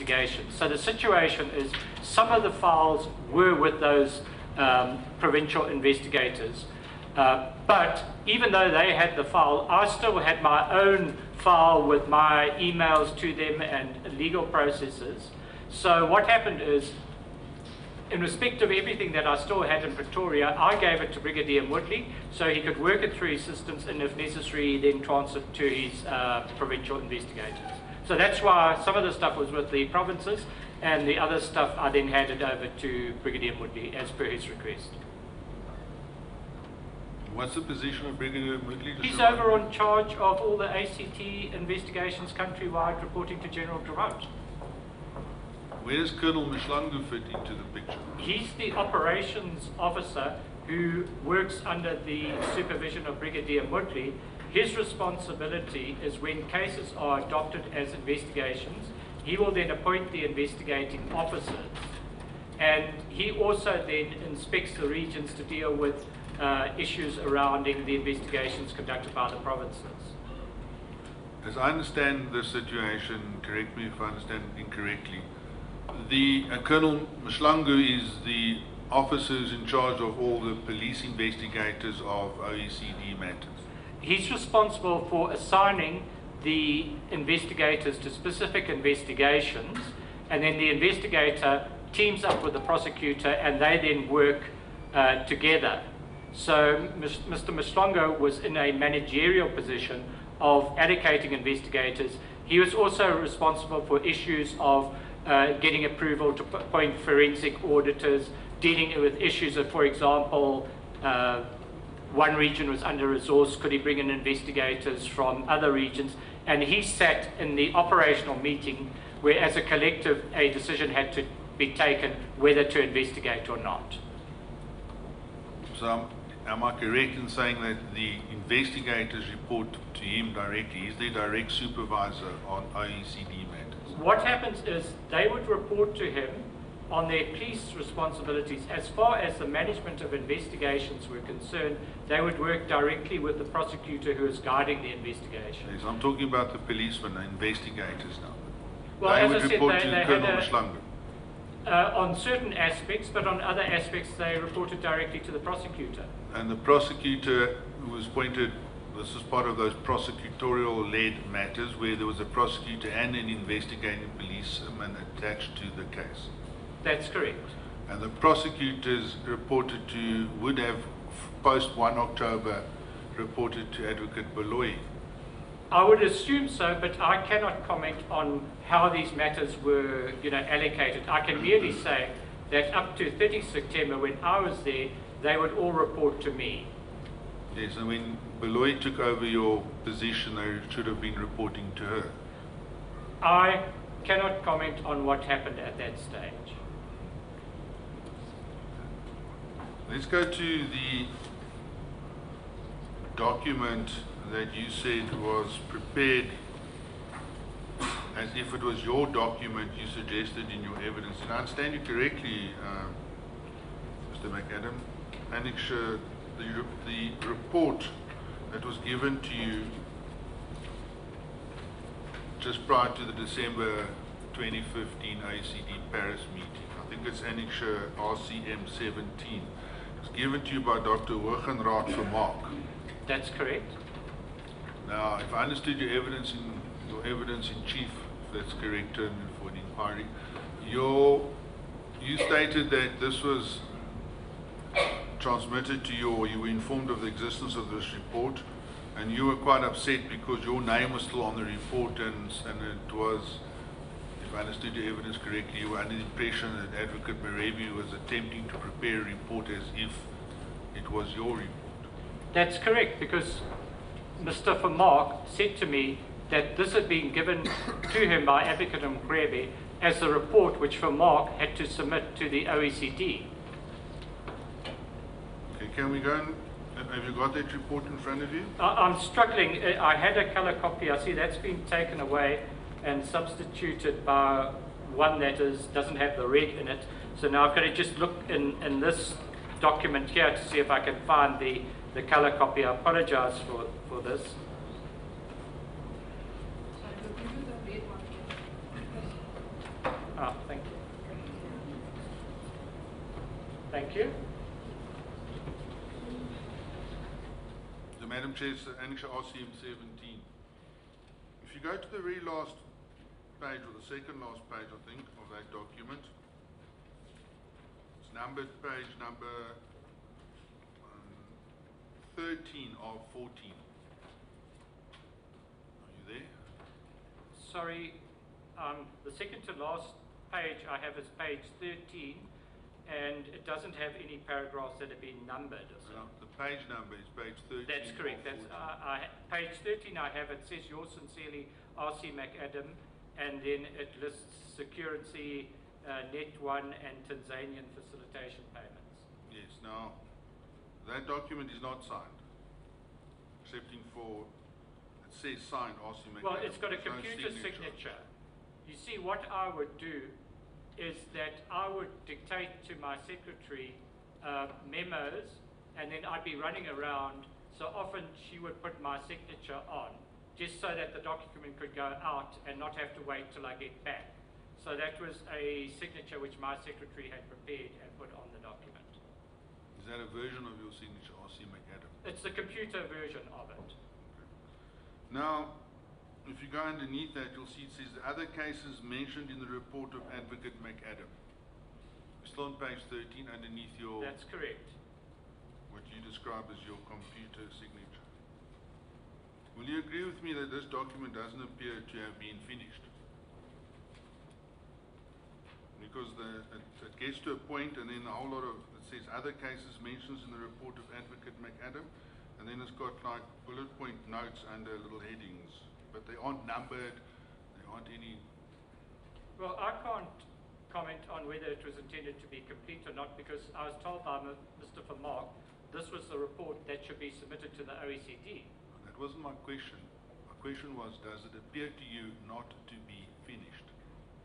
investigations. So the situation is some of the files were with those provincial investigators, but even though they had the file, I still had my own file with my emails to them and legal processes. So what happened is, in respect of everything that I still had in Pretoria, I gave it to Brigadier Woodley so he could work it through his systems, and if necessary, then transfer it to his provincial investigators. So that's why some of the stuff was with the provinces, and the other stuff I then handed over to Brigadier Woodley as per his request. What's the position of Brigadier Woodley? He's over on charge of all the ACT investigations countrywide, reporting to General Durant. Where does Colonel Mshlangu fit into the picture? He's the operations officer who works under the supervision of Brigadier Woodley. His responsibility is when cases are adopted as investigations, he will then appoint the investigating officers. And he also then inspects the regions to deal with issues surrounding the investigations conducted by the provinces. As I understand the situation, correct me if I understand incorrectly, the Colonel Mshlangu is the officers in charge of all the police investigators of OECD matters. He's responsible for assigning the investigators to specific investigations, and then the investigator teams up with the prosecutor and they then work together. So Mr. Mshlangu was in a managerial position of allocating investigators. He was also responsible for issues of getting approval to appoint forensic auditors, dealing with issues of, for example, one region was under-resourced, could he bring in investigators from other regions? And he sat in the operational meeting where, as a collective, a decision had to be taken whether to investigate or not. So am I correct in saying that the investigators report to him directly? He's the direct supervisor on OECD matters? What happens is they would report to him on their police responsibilities. As far as the management of investigations were concerned, they would work directly with the prosecutor who is guiding the investigation. Yes, I'm talking about the policemen, the investigators now. Well, they as would I said, report they to Colonel Mshlangu. On certain aspects, but on other aspects they reported directly to the prosecutor. And the prosecutor who was appointed, this is part of those prosecutorial-led matters where there was a prosecutor and an investigating policeman attached to the case. That's correct. And the prosecutors reported to, would have, post 1 October, reported to Advocate Baloyi. I would assume so, but I cannot comment on how these matters were, allocated. I can merely say that up to 30 September, when I was there, they would all report to me. Yes, and when Baloyi took over your position, they should have been reporting to her. I cannot comment on what happened at that stage. Let's go to the document that you said was prepared as if it was your document you suggested in your evidence. Did I understand you correctly, Mr. McAdam? Annexure, the report that was given to you just prior to the December 2015 OECD Paris meeting. I think it's Annexure RCM 17. It was given to you by Dr. Hogenraad Vermaak. That's correct. Now, if I understood your evidence in chief, if that's correct term for an inquiry, you stated that this was transmitted to you, or you were informed of the existence of this report, and you were quite upset because your name was still on the report, and it was, if I understood your evidence correctly, you were under the impression that Advocate Marebi was attempting to prepare a report as if it was your report. That's correct, because Mr. Vermaak said to me that this had been given to him by Advocate Mokgoro as a report which Vermaak had to submit to the OECD. Okay, can we go and have you got that report in front of you? I'm struggling. I had a color copy. I see that's been taken away and substituted by one that doesn't have the red in it. So now I've got to just look in this document here to see if I can find the color copy. I apologize for this. Thank you. The Madam Chair, Annex RCM 17. If you go to the very last page, or the second last page, I think, of that document, it's numbered page number 13 of 14. Are you there? Sorry, the second to last page I have is page 13, and it doesn't have any paragraphs that have been numbered. No, the page number is page 13. That's correct. That's page 13. I have it says yours sincerely, R.C. McAdam, and then it lists security, Net 1, and Tanzanian facilitation payments. Yes. Now, that document is not signed, excepting for it says signed R.C. McAdam. Well, it's got a There's no computer signature. You see, what I would do is that I would dictate to my secretary memos, and then I'd be running around. So often she would put my signature on, just so that the document could go out and not have to wait till I get back. So that was a signature which my secretary had prepared and put on the document. Is that a version of your signature, R.C. McAdam? It's the computer version of it. Okay. Now, if you go underneath that, you'll see it says the other cases mentioned in the report of Advocate McAdam. Still on page 13, underneath your... That's correct. What you describe as your computer signature. Will you agree with me that this document doesn't appear to have been finished? Because it gets to a point, and then a whole lot of, it says other cases mentioned in the report of Advocate McAdam, and then it's got like bullet point notes under little headings, but they aren't numbered, there aren't any. Well, I can't comment on whether it was intended to be complete or not, because I was told by Mr. Vermaak this was the report that should be submitted to the OECD. That wasn't my question. My question was, does it appear to you not to be finished?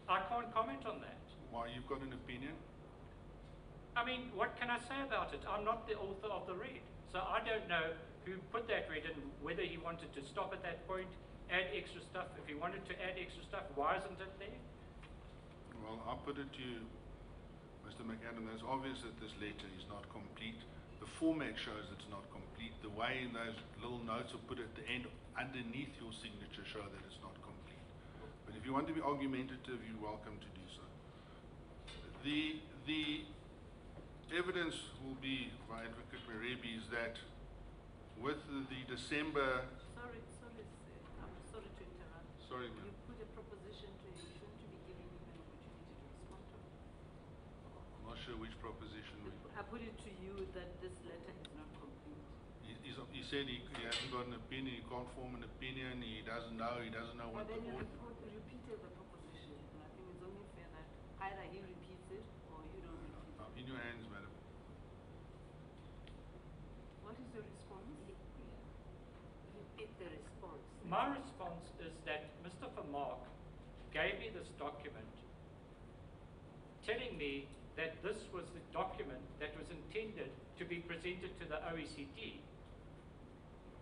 I can't comment on that. Why, you've got an opinion? I mean, what can I say about it? I'm not the author of the read. So I don't know who put that read and whether he wanted to stop at that point, add extra stuff. If he wanted to add extra stuff, why isn't it there? Well, I'll put it to you, Mr. McAdam, it's obvious that this letter is not complete. The format shows it's not complete. The way in those little notes are put at the end underneath your signature show that it's not complete. But if you want to be argumentative, you're welcome to do so. The evidence will be by Advocate Merebi is that with the December... Sorry, I'm sorry to interrupt. Sorry, ma'am. You put a proposition to him, shouldn't you be giving him an opportunity to respond to it? I'm not sure which proposition. I put it to you that this letter is not complete. He said he hasn't got an opinion, he can't form an opinion, he doesn't know what But then the you board... repeated the proposition, and I think it's only fair that either he repeats it or you don't repeat it. In your hands, madam. What is your response? Repeat the response. My response is that Mr. Vermaak gave me this document telling me that this was the document that was intended to be presented to the OECD.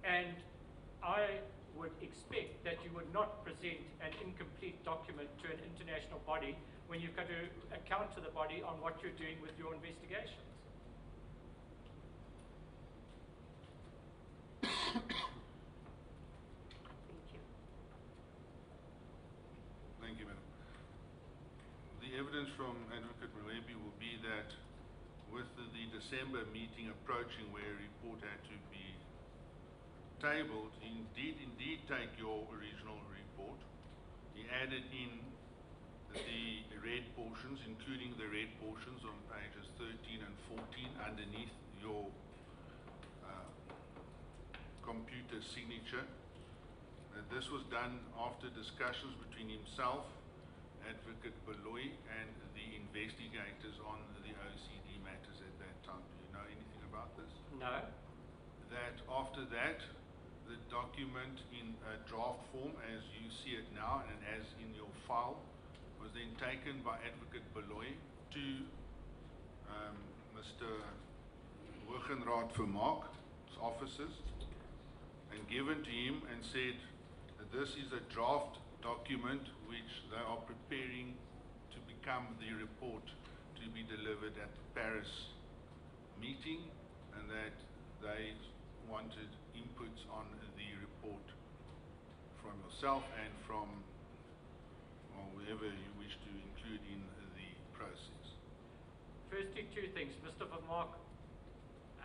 And I would expect that you would not present an incomplete document to an international body when you've got to account to the body on what you're doing with your investigations. Thank you. Thank you, madam. The evidence from Advocate Mwebi will be that with the December meeting approaching where a report had to be tabled, he indeed take your original report. He added in the red portions, including the red portions on pages 13 and 14 underneath your computer signature. This was done after discussions between himself, Advocate Baloyi, and the investigators on the OECD matters at that time. Do you know anything about this? No. That after that, the document in draft form, as you see it now and as in your file, was then taken by Advocate Baloyi to Mr. Hogenraad Vermaak's offices and given to him and said that this is a draft document which they are preparing to become the report to be delivered at the Paris meeting, and that they wanted inputs on the report from yourself and from whoever you wish to include in the process. Firstly, two things. Mr. Vermaak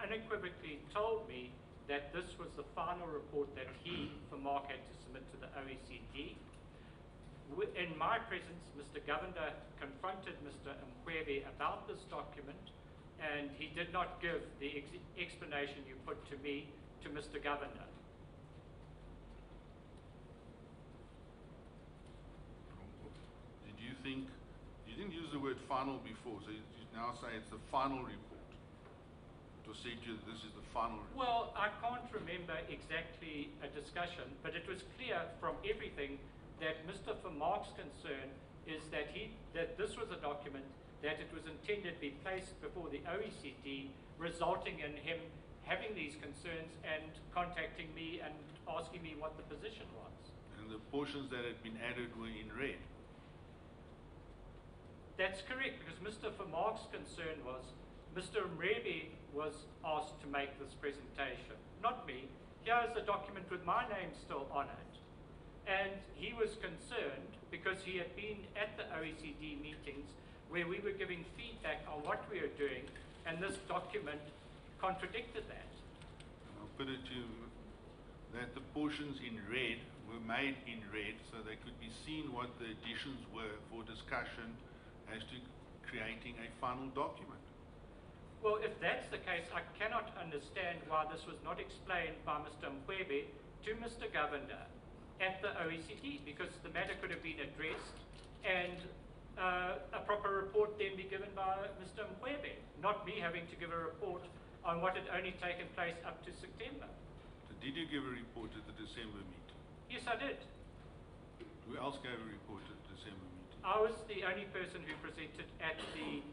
unequivocally told me that this was the final report that he, Vermaak, had to submit to the OECD. In my presence, Mr. Govender confronted Mr. Enquiry about this document, and he did not give the explanation you put to me to Mr. Govender. Did you think, you didn't use the word final before, so you now say it's the final report. It was said to you that this is the final report. Well, I can't remember exactly a discussion, but it was clear from everything that Mr. Vermaak's concern is that this was a document that it was intended to be placed before the OECD, resulting in him having these concerns and contacting me and asking me what the position was. And the portions that had been added were in red. That's correct, because Mr. Vermaak's concern was Mr. Mrebe was asked to make this presentation, not me. Here is a document with my name still on it. And he was concerned because he had been at the OECD meetings where we were giving feedback on what we were doing, and this document contradicted that. I'll put it to you that the portions in red were made in red so they could be seen what the additions were for discussion as to creating a final document. Well, if that's the case, I cannot understand why this was not explained by Mr. Mkhwebe to Mr. Govender at the OECD, because the matter could have been addressed and a proper report then be given by Mr. Mkhwebe, not me having to give a report on what had only taken place up to September. So did you give a report at the December meeting? Yes, I did. Who else gave a report at the December meeting? I was the only person who presented at the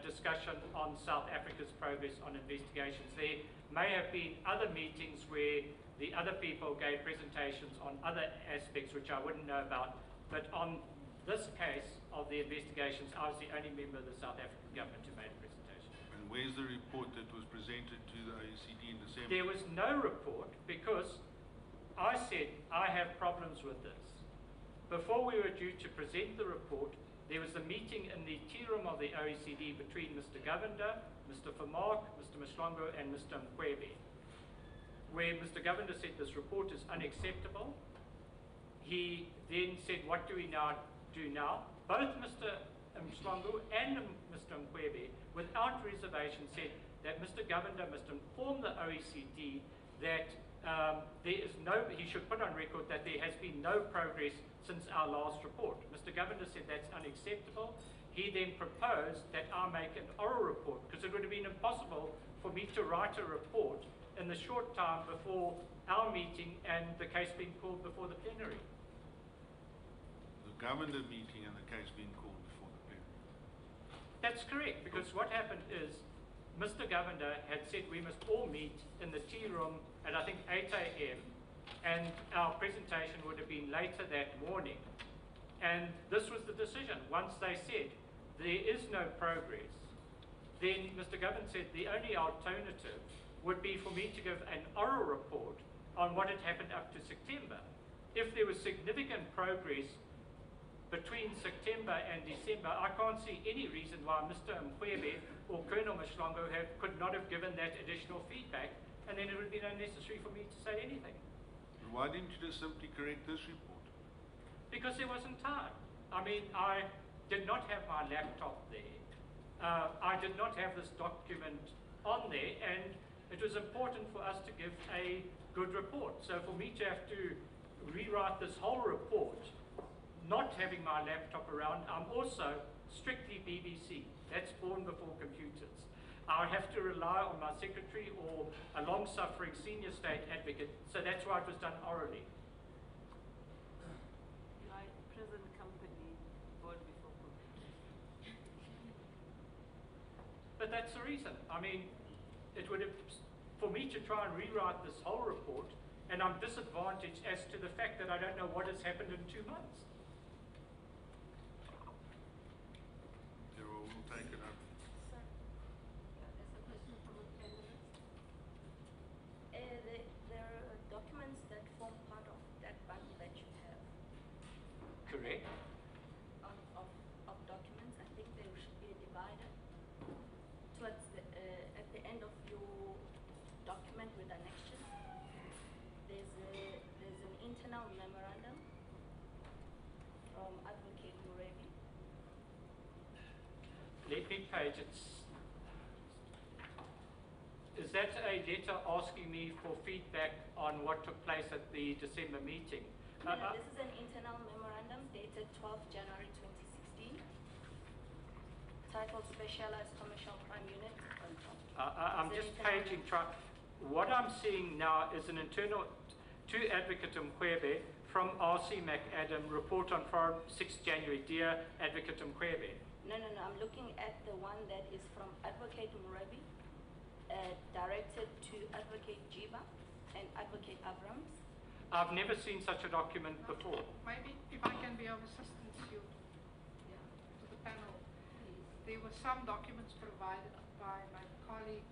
discussion on South Africa's progress on investigations. There may have been other meetings where the other people gave presentations on other aspects which I wouldn't know about, but on this case of the investigations, I was the only member of the South African government who made a presentation. And where's the report that was presented to the OECD in December? There was no report because I said I have problems with this. Before we were due to present the report, there was a meeting in the tea room of the OECD between Mr. Govender, Mr. Vermaak, Mr. Mhlongo, and Mr. Mkhwebe, where Mr. Govender said this report is unacceptable. He then said, what do we now do now? Both Mr. Mhlongo and Mr. Mkhwebe, without reservation, said that Mr. Govender must inform the OECD that he should put on record that there has been no progress since our last report. Mr. Govender said that's unacceptable. He then proposed that I make an oral report, because it would have been impossible for me to write a report in the short time before our meeting and the case being called before the plenary. The Govender meeting and the case being called before the plenary. That's correct, because what happened is Mr. Govender had said we must all meet in the tea room at I think 8 a.m. and our presentation would have been later that morning. And this was the decision. Once they said there is no progress, then Mr. Govender said the only alternative would be for me to give an oral report on what had happened up to September. If there was significant progress between September and December, I can't see any reason why Mr. Mkhwebe or Colonel Mhlongo could not have given that additional feedback, and then it would have been unnecessary for me to say anything. Why didn't you just simply correct this report? Because there wasn't time. I mean, I did not have my laptop there. I did not have this document on there, and it was important for us to give a good report. So for me to have to rewrite this whole report, not having my laptop around, I'm also strictly BBC. That's born before computers. I have to rely on my secretary or a long-suffering senior state advocate, so that's why it was done orally. My present company born before computers. But that's the reason. I mean, it would have, for me to try and rewrite this whole report, and I'm disadvantaged as to the fact that I don't know what has happened in 2 months. We'll take it up. Sir, there's a question from a internal memorandum from Advocate Murebi. Let me page it. Is that a letter asking me for feedback on what took place at the December meeting? No, this is an internal memorandum dated 12 January 2016, titled Specialized Commercial Crime Unit. I'm just paging. What I'm seeing now is an internal to Advocate Mokgoro from RC McAdam, report on forum 6 January. Dear Advocate Mokgoro. No, I'm looking at the one that is from Advocate Murebi, directed to Advocate Jiba and Advocate Abrams. I've never seen such a document before. Maybe if I can be of assistance to the panel. There were some documents provided by my colleague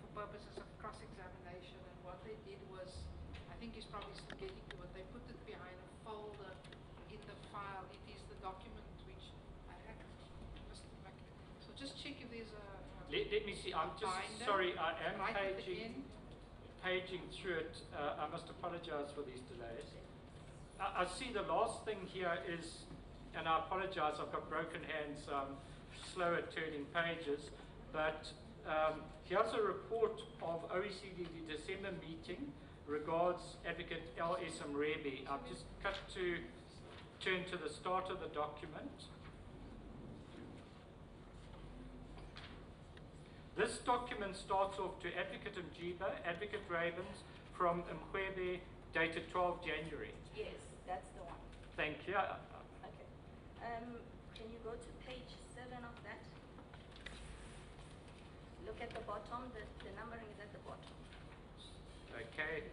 for purposes of cross-examination, and what they did was, I think he's probably still getting to it, they put it behind a folder in the file. It is the document which I had. So just check if there's a... Let me see, I'm just sorry, I am paging through it. I must apologize for these delays. I see the last thing here is, and I apologize, I've got broken hands, slow at turning pages, but here's a report of OECD December meeting regards Advocate L.S. Mrebi. I've just cut to turn to the start of the document. This document starts off to Advocate Mjiba, Advocate Ravens, from Mokgoro, dated 12 January. Yes, that's the one. Thank you. Okay. Can you go to page 7 of that? Look at the bottom, the numbering is at the bottom. Okay.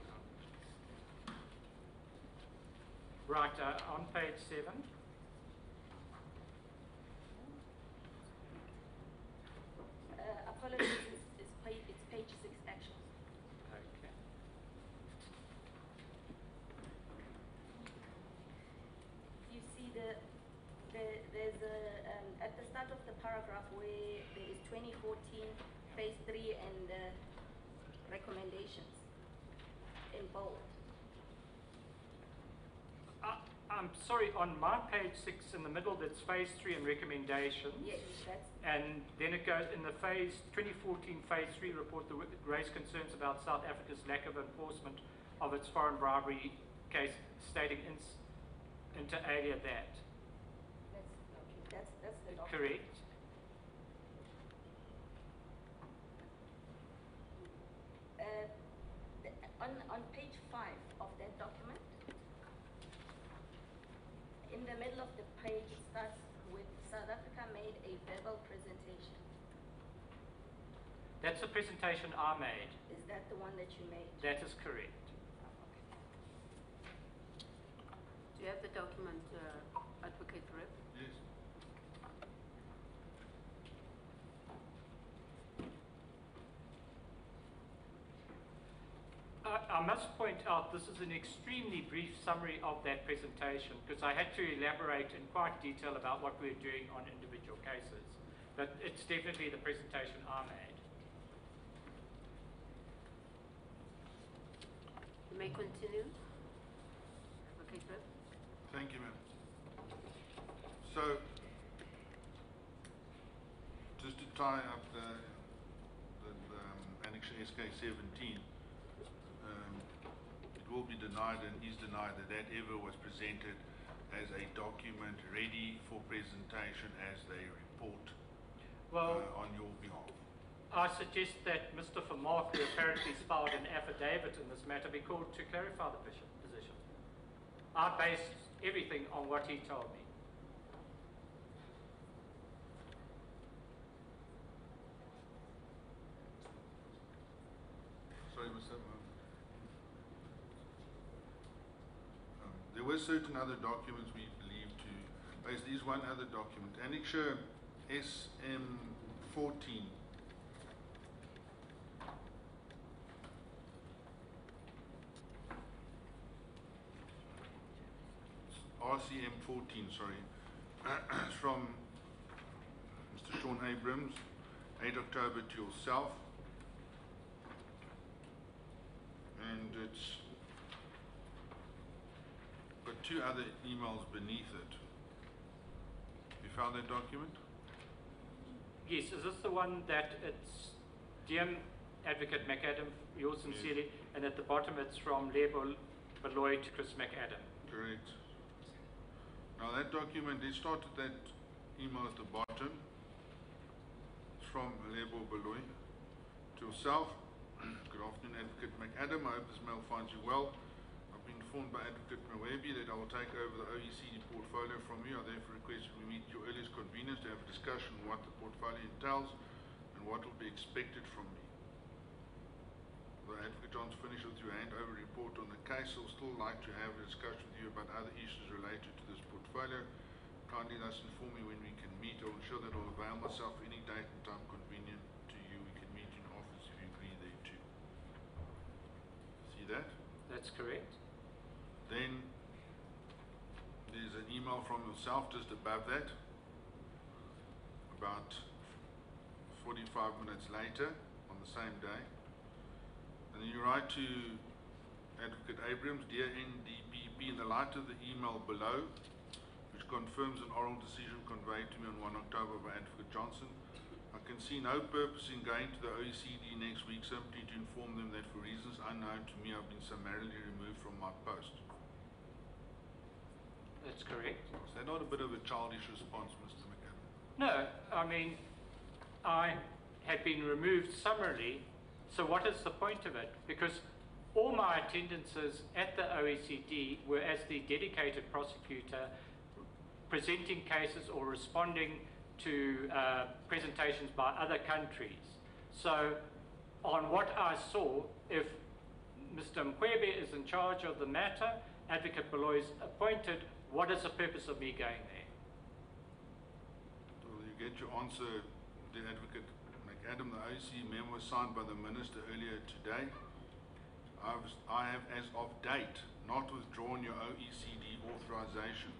Right, on page 7. Apologies, it's page 6 actually. Okay. You see there's a, at the start of the paragraph where there is 2014 phase 3 and recommendations in bold. I'm sorry, on my page 6 in the middle, that's phase 3 and recommendations. Yes, that's... And then it goes in the 2014 phase 3 report, the raised concerns about South Africa's lack of enforcement of its foreign bribery case, stating inter alia that. That's the document. Correct. On page 5 of that document, in the middle of the page, it starts with South Africa made a verbal presentation. That's the presentation I made. Is that the one that you made? That is correct. Do you have the document, Advocate Rep? Yes. I must point out this is an extremely brief summary of that presentation because I had to elaborate in quite detail about what we're doing on individual cases. But it's definitely the presentation I made. You may continue. Advocate Rep. Thank you, ma'am. So, just to tie up the Annex SK 17, it will be denied and is denied that that ever was presented as a document ready for presentation as they report on your behalf. I suggest that Mr. Vermaak, who apparently filed an affidavit in this matter, be called to clarify the position. I based everything on what he told me. Sorry, Mr. There were certain other documents we believe to. There's these one other document, Annexure SM14. RCM 14, sorry. It's from Mr. Sean Abrams, 8 October to yourself. And it's two other emails beneath it. You found that document? Yes, is this the one that it's Dear Advocate McAdam, yours sincerely, Yes. and at the bottom it's from Lebo Beloy to Chris McAdam? Correct. Now that document, let's start at that email at the bottom. It's from Lebo Beloy to yourself. Good afternoon, Advocate McAdam. I hope this mail finds you well. I've been informed by Advocate Mwebi that I will take over the OECD portfolio from you. I therefore request we meet your earliest convenience to have a discussion on what the portfolio entails and what will be expected from me. The Advocate John's finished with your handover report on the case. I'll still like to have a discussion with you about other issues related to this portfolio. Kindly thus inform me when we can meet. I will ensure that I'll avail myself any date and time convenient to you. We can meet in office if you agree there too. See that? That's correct. Then there's an email from yourself just above that, about 45 minutes later on the same day. And then you write to Advocate Abrams, Dear NDPP, in the light of the email below, which confirms an oral decision conveyed to me on 1 October by Advocate Johnson, I can see no purpose in going to the OECD next week simply to inform them that for reasons unknown to me I've been summarily removed from my post. That's correct. Is that not a bit of a childish response, Mr. McAdam? No, I mean, I had been removed summarily, so what is the point of it? Because all my attendances at the OECD were as the dedicated prosecutor presenting cases or responding to presentations by other countries. So on what I saw, if Mr. Mokgoro is in charge of the matter, Advocate Beloy is appointed, what is the purpose of me going there? Well, you get your answer, the Advocate McAdam. The OECD memo was signed by the Minister earlier today. I have, as of date, not withdrawn your OECD authorization.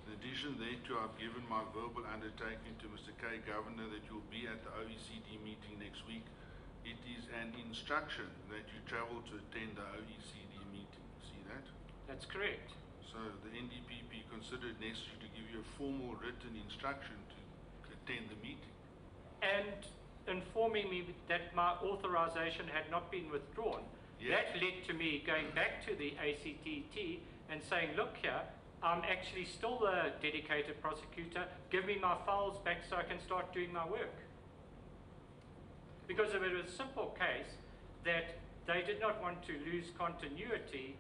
In addition thereto, I've given my verbal undertaking to Mr. K. Governor that you'll be at the OECD meeting next week. It is an instruction that you travel to attend the OECD meeting. See that? That's correct. So the NDPP considered necessary to give you a formal written instruction to attend the meeting. And informing me that my authorization had not been withdrawn. Yes. That led to me going back to the ACTT and saying, look here, I'm actually still a dedicated prosecutor. Give me my files back so I can start doing my work. Because if it was a simple case that they did not want to lose continuity,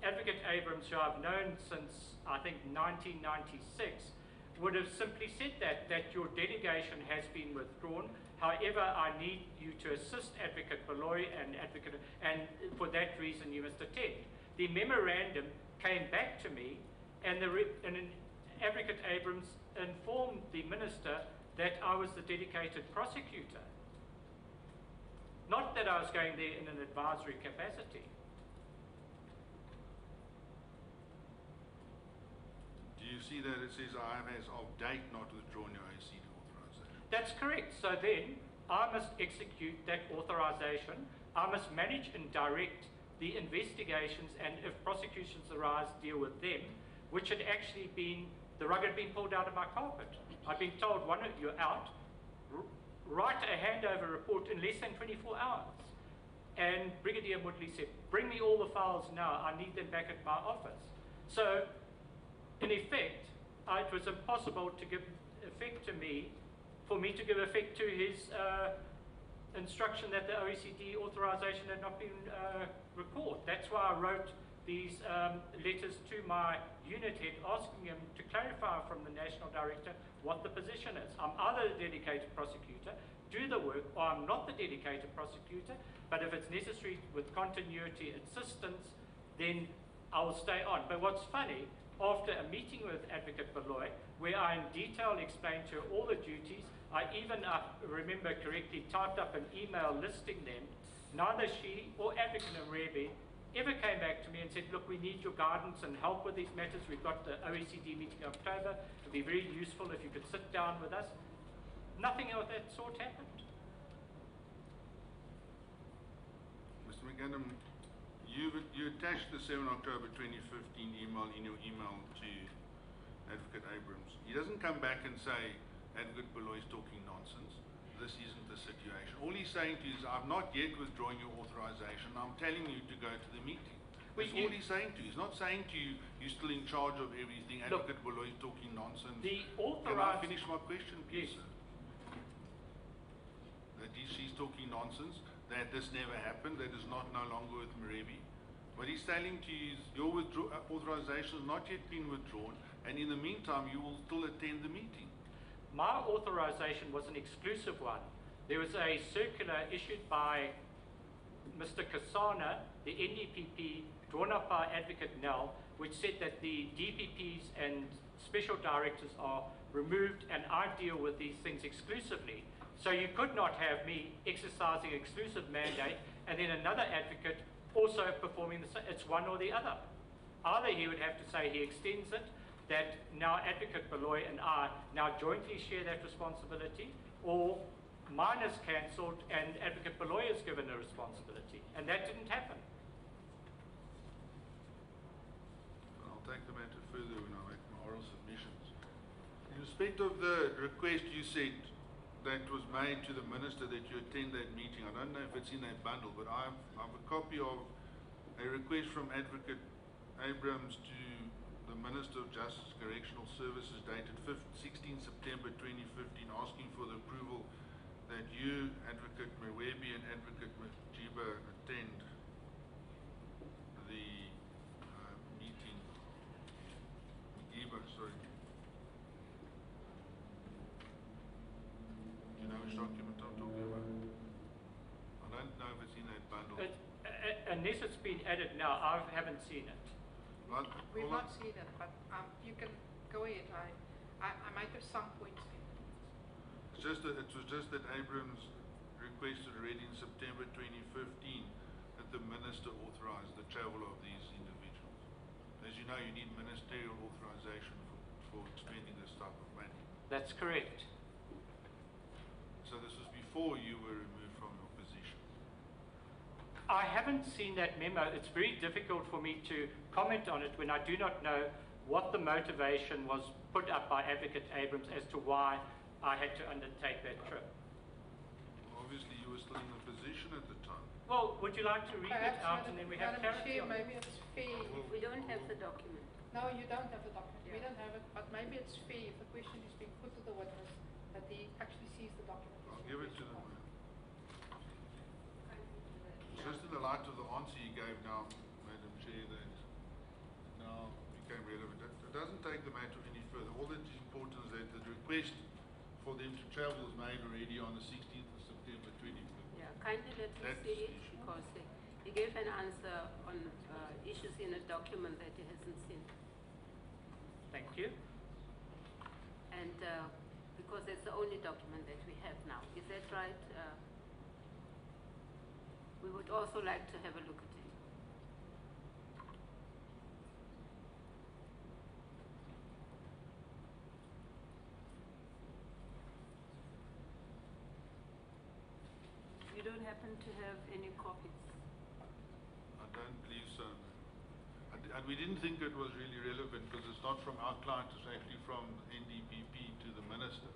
Advocate Abrams, who I've known since, I think, 1996, would have simply said that your delegation has been withdrawn. However, I need you to assist Advocate Beloy and for that reason you must attend. The memorandum came back to me, and Advocate Abrams informed the Minister that I was the dedicated prosecutor. Not that I was going there in an advisory capacity. Do you see that it says I have as of date not withdrawn your OECD authorization? That's correct. So then I must execute that authorization. I must manage and direct the investigations, and if prosecutions arise, deal with them, which had actually been, the rug had been pulled out of my carpet. I'd been told, you're out, write a handover report in less than 24 hours. And Brigadier Woodley said, bring me all the files now, I need them back at my office. So, in effect, it was impossible to give effect to me, for me to give effect to his instruction that the OECD authorization had not been recalled. That's why I wrote these letters to my unit head asking him to clarify from the National Director what the position is. I'm either the dedicated prosecutor, do the work, or I'm not the dedicated prosecutor, but if it's necessary with continuity assistance, then I will stay on. But what's funny, after a meeting with Advocate Beloy, where I in detail explained to her all the duties, I even, remember correctly, typed up an email listing them. Neither she or Advocate Mwebi ever came back to me and said, look, we need your guidance and help with these matters. We've got the OECD meeting in October. It'd be very useful if you could sit down with us. Nothing of that sort happened. Mr. McAdam, You attached the 7 October 2015 email in your email to Advocate Abrams. He doesn't come back and say, Advocate Beloy is talking nonsense. This isn't the situation. All he's saying to you is, I've not yet withdrawn your authorization. I'm telling you to go to the meeting. That's all he's saying to you. He's not saying to you, you're still in charge of everything. Advocate Beloy is talking nonsense. The Can I finish my question, please, yes. sir? That she's talking nonsense, that this never happened, that is not no longer with Merebi. What he's telling to you is your authorization has not yet been withdrawn, and in the meantime, you will still attend the meeting. My authorization was an exclusive one. There was a circular issued by Mr. Kasana, the NDPP, drawn up by Advocate Nell, which said that the DPPs and special directors are removed and I deal with these things exclusively. So you could not have me exercising exclusive mandate and then another advocate also performing the same. It's one or the other. Either he would have to say he extends it, that now Advocate Beloy and I now jointly share that responsibility, or mine is cancelled and Advocate Beloy is given a responsibility. And that didn't happen. I'll take the matter further when I make my oral submissions. In respect of the request you said that was made to the Minister that you attend that meeting, I don't know if it's in that bundle, but I have a copy of a request from Advocate Abrams to the Minister of Justice Correctional Services dated 16 September 2015 asking for the approval that you, Advocate Mwebi and Advocate Majiba attend the meeting. Majiba, sorry. Do you know which document I'm talking about? I don't know if it's in that bundle. Unless it's been added now, I haven't seen it. But, We've not seen it, but you can go ahead. I might have some points there. It's just that, it was just that Abrams requested already in September 2015 that the Minister authorize the travel of these individuals. As you know, you need ministerial authorization for spending this type of money. That's correct. So this was before you were removed from your position. I haven't seen that memo. It's very difficult for me to comment on it when I do not know what the motivation was put up by Advocate Abrams as to why I had to undertake that trip. Obviously, you were still in the position at the time. Well, would you like to read Perhaps, it out and then we have Madam clarity Chair, on it? maybe it's fair. We don't have the document. No, you don't have the document. We Yeah. don't have it, but maybe it's fair if the question is being put to the witness that he actually sees the document. I'll give it to them. Just in the light of the answer you gave now, Madam Chair, that now became relevant. It doesn't take the matter any further. All that is important is that the request for them to travel was made already on the 16th of September 2015. Yeah, kindly let me see it because he gave an answer on issues in a document that he hasn't seen. Thank you. And because it's the only document that we have now. Is that right? We would also like to have a look at it. You don't happen to have any copies? I don't believe so. And we didn't think it was really relevant because it's not from our client, it's actually from NDPP to the Minister.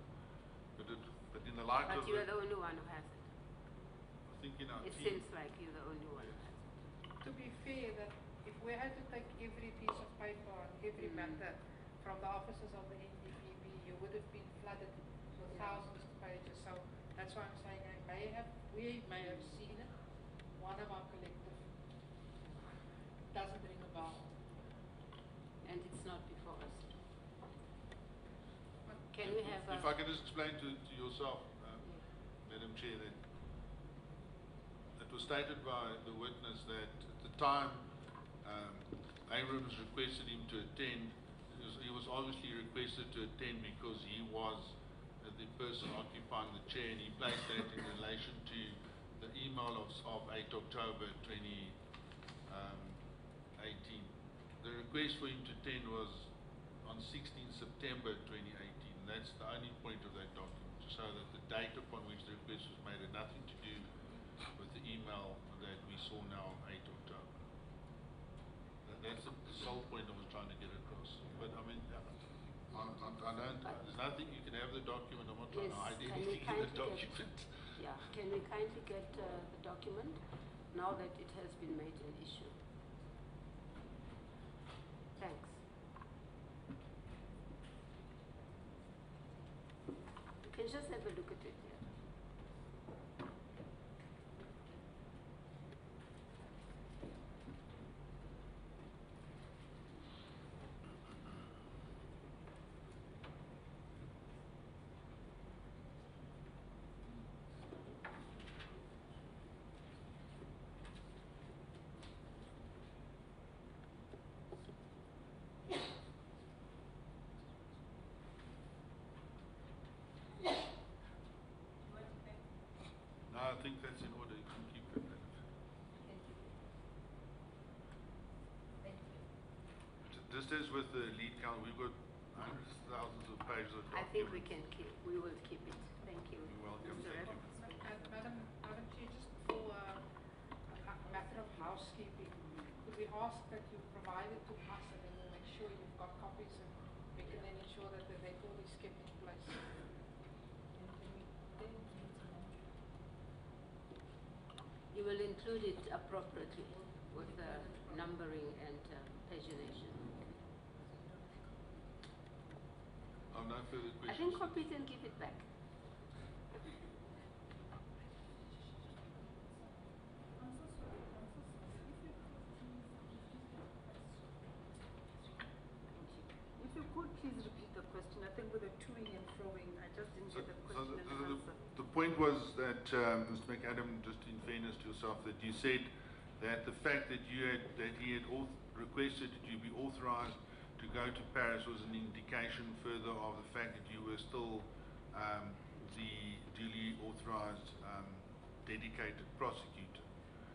But in the light of But you are the only one who has it. I think in our It team, seems like you're the only one who has it. To be fair, that if we had to take every piece of paper and every matter from the offices of the NDPP, you would have been flooded with thousands of pages. So that's why I'm saying we may have seen it. One of our collective doesn't ring a bell. And it's not before us. Can we have if I can just explain to yourself, Madam Chair, that it was stated by the witness that at the time Abrams requested him to attend, he was obviously requested to attend because he was the person occupying the chair, and he placed that in relation to the email of 8 October 2018. The request for him to attend was on 16 September 2018. That's the only point of that document, to show that the date upon which the request was made had nothing to do with the email that we saw now, 8 October. That's the sole point I was trying to get across. But I mean, I don't, there's nothing, you can have the document, I'm not trying to hide Yes, can we anything in the kindly document. Yeah, can we kindly get the document now that it has been made an issue? Thanks. You can just have a look at it here. No, I think that's in order, you can keep it. Just as with the lead count, we've got hundreds, thousands of pages of documents. I think we can keep, we will keep it. Thank you. You're welcome, Mr. thank Rep. you. Madam Chair, just for a matter of housekeeping, could we ask that you provide it to us and then we'll make sure you've got copies and we can then ensure that the record is kept in place. You will include it appropriately with the numbering and pagination. Oh, no further questions? I think copy it and give it back. If you could please repeat the question. I think with the toing and froing, I just didn't get the question and answer. The point was that, Mr. McAdam, just in fairness to yourself, that you said that the fact that he had requested that you be authorized to go to Paris was an indication further of the fact that you were still the duly authorized dedicated prosecutor.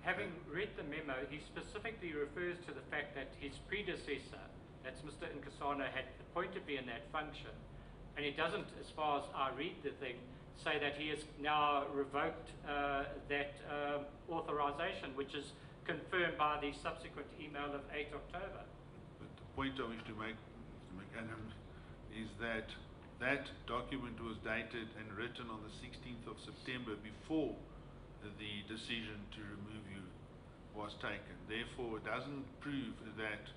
Having read the memo, he specifically refers to the fact that his predecessor, that's Mr. Nkosana, had appointed me in that function, and he doesn't, as far as I read the thing, say that he has now revoked that authorization, which is confirmed by the subsequent email of 8 October. But the point I wish to make, Mr. McAdam, is that that document was dated and written on the 16th of September before the decision to remove you was taken. Therefore, it doesn't prove that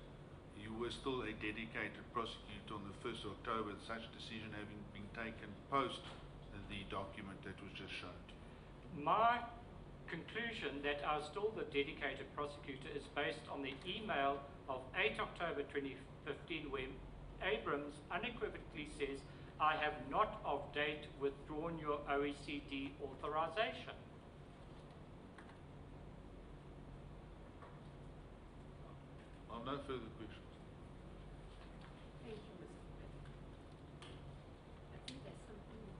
you were still a dedicated prosecutor on the 1st of October, such decision having been taken post the document that was just shown. My conclusion that I was still the dedicated prosecutor is based on the email of 8 October 2015, where Abrams unequivocally says, I have not of date withdrawn your OECD authorization. No further questions. Thank you, Mr. President. I think there's something.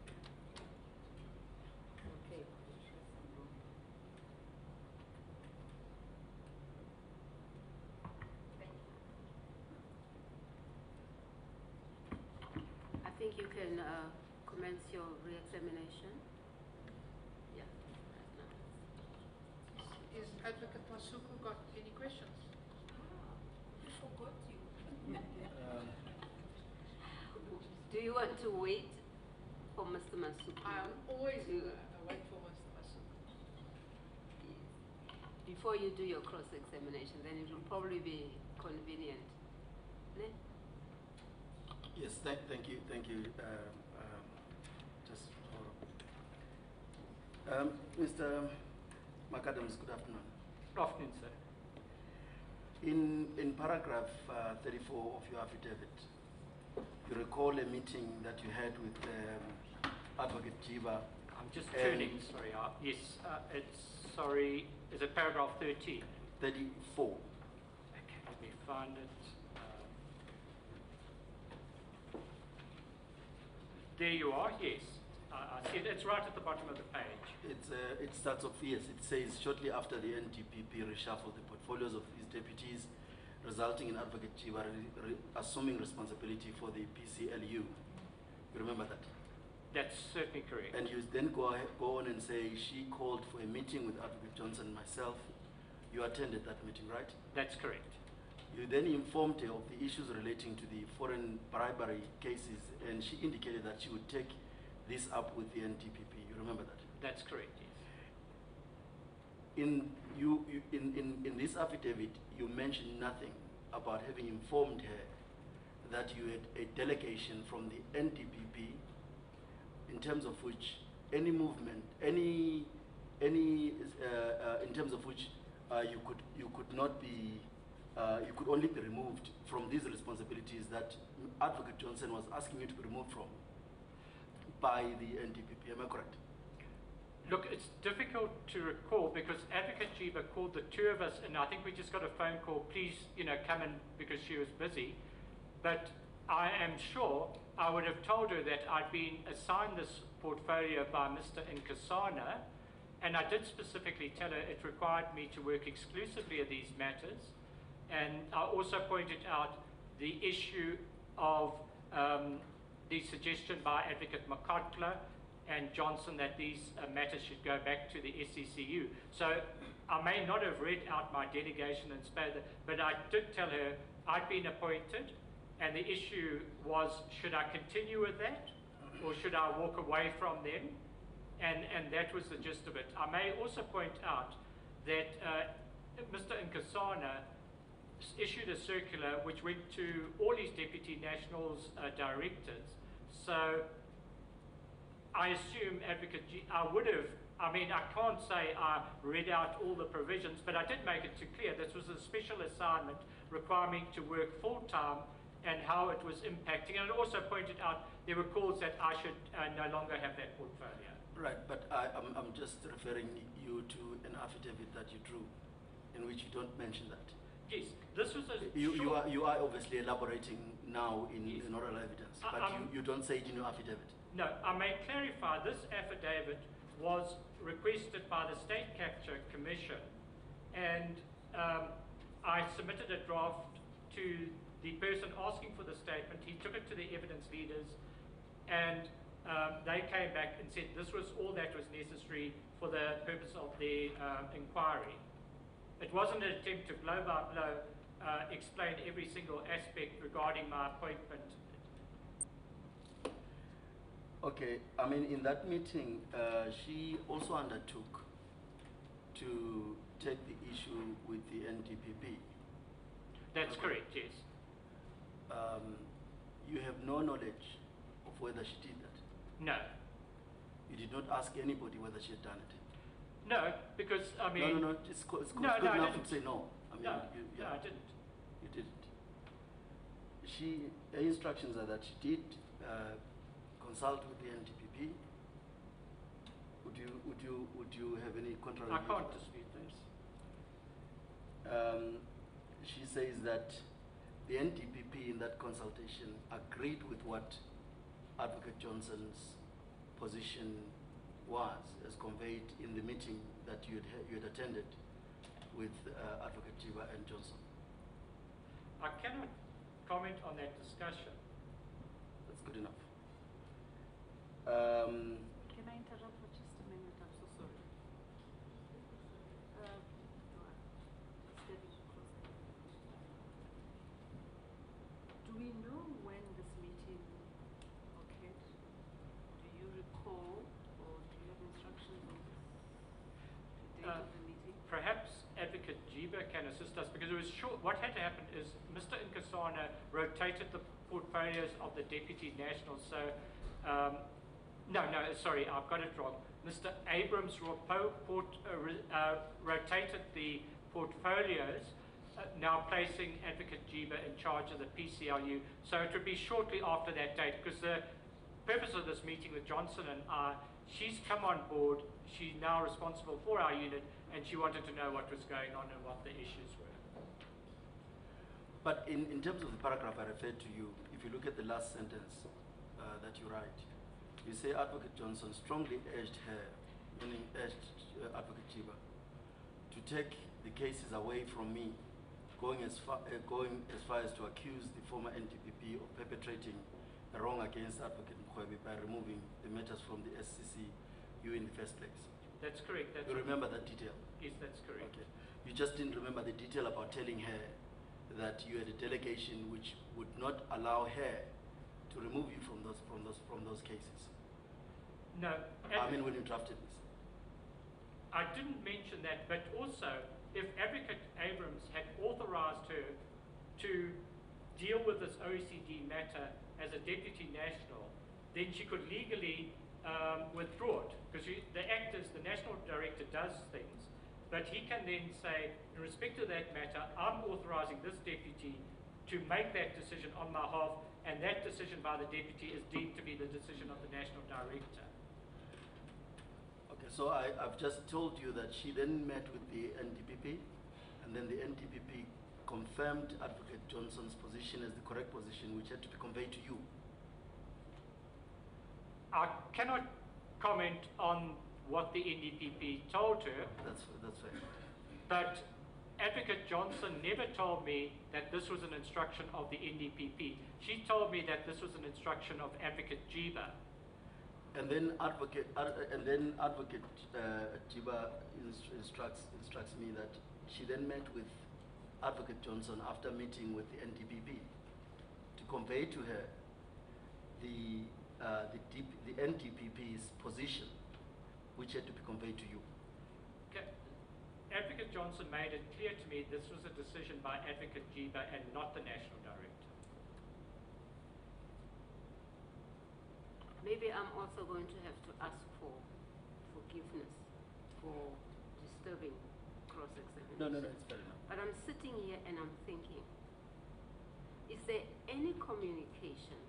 Okay. Thank you. I think you can commence your re-examination. Yeah. Is Advocate Masuku got any questions? I forgot you. Do you want to wait for Mr. Masuku? I'll always to- wait for Mr. Masuku. Before you do your cross-examination, then it will probably be convenient. Ne? Yes, thank you. Just Mr. McAdams, good afternoon. Good afternoon, sir. In paragraph 34 of your affidavit, you recall a meeting that you had with Advocate Jiva. I'm just turning, sorry. Yes, is it paragraph 13? 34. Okay, let me find it. There you are, yes. I see it. It's right at the bottom of the page. It starts off, yes, it says, shortly after the NDPP reshuffled the portfolios of his deputies, resulting in Advocate Jiva assuming responsibility for the PCLU. You remember that? That's certainly correct. And you then go on and say she called for a meeting with Advocate Johnson and myself. You attended that meeting, right? That's correct. You then informed her of the issues relating to the foreign bribery cases, and she indicated that she would take this up with the NTPP. You remember that? That's correct, yes. In this affidavit, you mentioned nothing about having informed her that you had a delegation from the NTPP, in terms of which any movement, in terms of which you could not be, you could only be removed from these responsibilities that Advocate Johnson was asking you to be removed from by the NTPP. Am I correct? Look, it's difficult to recall because Advocate Jiba called the two of us, and I think we just got a phone call, please, come in, because she was busy. But I am sure I would have told her that I'd been assigned this portfolio by Mr. Nkosana, and I did specifically tell her it required me to work exclusively on these matters. And I also pointed out the issue of the suggestion by Advocate Mokgoro and Johnson that these matters should go back to the SCCU. So I may not have read out my delegation and spoke, but I did tell her I'd been appointed, and the issue was, should I continue with that, or should I walk away from them? And that was the gist of it. I may also point out that Mr. Nkosana issued a circular which went to all his deputy nationals directors. So I assume Advocate G, I can't say I read out all the provisions, but I did make it clear this was a special assignment requiring me to work full-time and how it was impacting. And it also pointed out there were calls that I should no longer have that portfolio. Right, but I'm just referring you to an affidavit that you drew in which you don't mention that. Yes, this was a you are obviously elaborating now in oral evidence, but you don't say it in your affidavit. No, I may clarify this affidavit was requested by the State Capture Commission, and I submitted a draft to the person asking for the statement. He took it to the evidence leaders, and they came back and said this was all that was necessary for the purpose of the inquiry. It wasn't an attempt to blow by blow explain every single aspect regarding my appointment. Okay, I mean, in that meeting, she also undertook to take the issue with the NTPP. That's correct, yes. You have no knowledge of whether she did that? No. You did not ask anybody whether she had done it? No, because, I mean... No, it's good enough to say no. I mean, no, I didn't. You didn't. Her instructions are that she did consult with the NTPP. Would you have any contrary? I can't dispute this. She says that the NTPP in that consultation agreed with what Advocate Johnson's position was, as conveyed in the meeting that you had attended with Advocate Jiba and Johnson. I cannot comment on that discussion. That's good enough. Can I interrupt for just a minute? I'm so sorry. Do we know when this meeting occurred? Do you recall, or do you have instructions on the date of the meeting? Perhaps Advocate Jiba can assist us, because it was short. What had to happen is Mr. Nkosana rotated the portfolios of the deputy nationals. So, sorry, I've got it wrong. Mr. Abrams rotated the portfolios, now placing Advocate Jiba in charge of the PCLU. So it would be shortly after that date, because the purpose of this meeting with Johnson and I, she's come on board, she's now responsible for our unit, and she wanted to know what was going on and what the issues were. But in terms of the paragraph I referred to you, if you look at the last sentence that you write, you say Advocate Johnson strongly urged her, meaning urged Advocate Jiba, to take the cases away from me, going as far as to accuse the former NTPP of perpetrating a wrong against Advocate Mokgoro by removing the matters from the SCCU in the first place. That's correct. You remember that detail? Yes, that's correct. Okay. You just didn't remember the detail about telling her that you had a delegation which would not allow her to remove you from those cases. No. I mean, when you drafted this. I didn't mention that, but also, if Advocate Abrams had authorized her to deal with this OECD matter as a deputy national, then she could legally withdraw it, because the act is the national director does things, but he can then say, in respect to that matter, I'm authorizing this deputy to make that decision on my behalf, and that decision by the deputy is deemed to be the decision of the national director. Okay, so I've just told you that she then met with the NDPP, and then the NDPP confirmed Advocate Johnson's position as the correct position, which had to be conveyed to you. I cannot comment on what the NDPP told her. That's fair. But Advocate Johnson never told me that this was an instruction of the NDPP. She told me that this was an instruction of Advocate Jiba. And then Advocate Jiba instructs me that she then met with Advocate Johnson after meeting with the NDPP to convey to her the NDPP's position, which had to be conveyed to you. Okay. Advocate Johnson made it clear to me this was a decision by Advocate Jiba and not the national director. Maybe I'm also going to have to ask for forgiveness for disturbing cross-examination. No, it's fair enough. But I'm sitting here and I'm thinking, is there any communication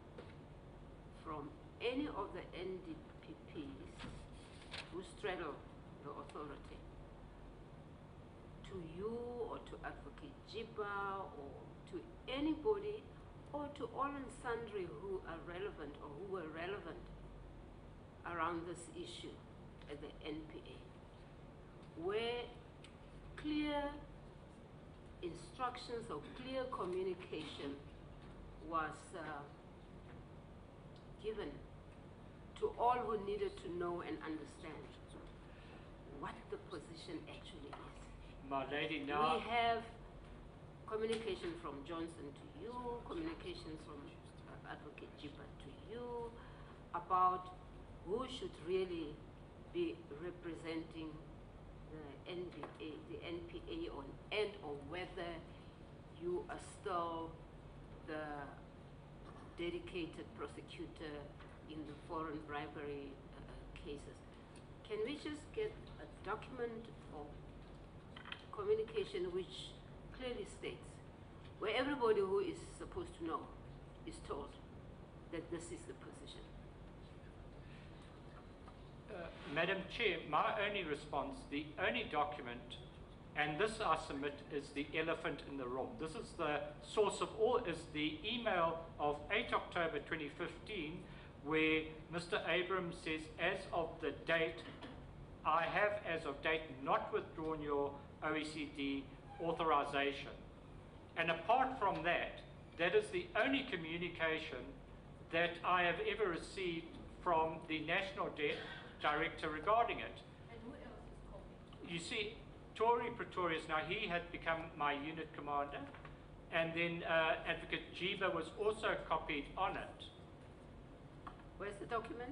from any of the NDPPs who straddle the authority to you or to Advocate Jiba or to anybody or to all and sundry who are relevant or who were relevant around this issue at the NPA, where clear instructions or clear communication was given to all who needed to know and understand what the position actually is? My lady, now We have communication from Johnson to you, communications from Advocate Jiba to you about who should really be representing the NPA on, and or whether you are still the dedicated prosecutor in the foreign bribery cases. Can we just get a document of communication which clearly states, where everybody who is supposed to know is told that this is the position? Madam Chair, my only response, the only document, and this I submit is the elephant in the room. This is the source of all, is the email of 8 October 2015, where Mr. Abrams says, as of the date, I have as of date not withdrawn your OECD authorization. And apart from that, that is the only communication that I have ever received from the National Director regarding it. And who else is copied? You see, Tory Pretorius, now he had become my unit commander, and then Advocate Jiba was also copied on it. Where's the document?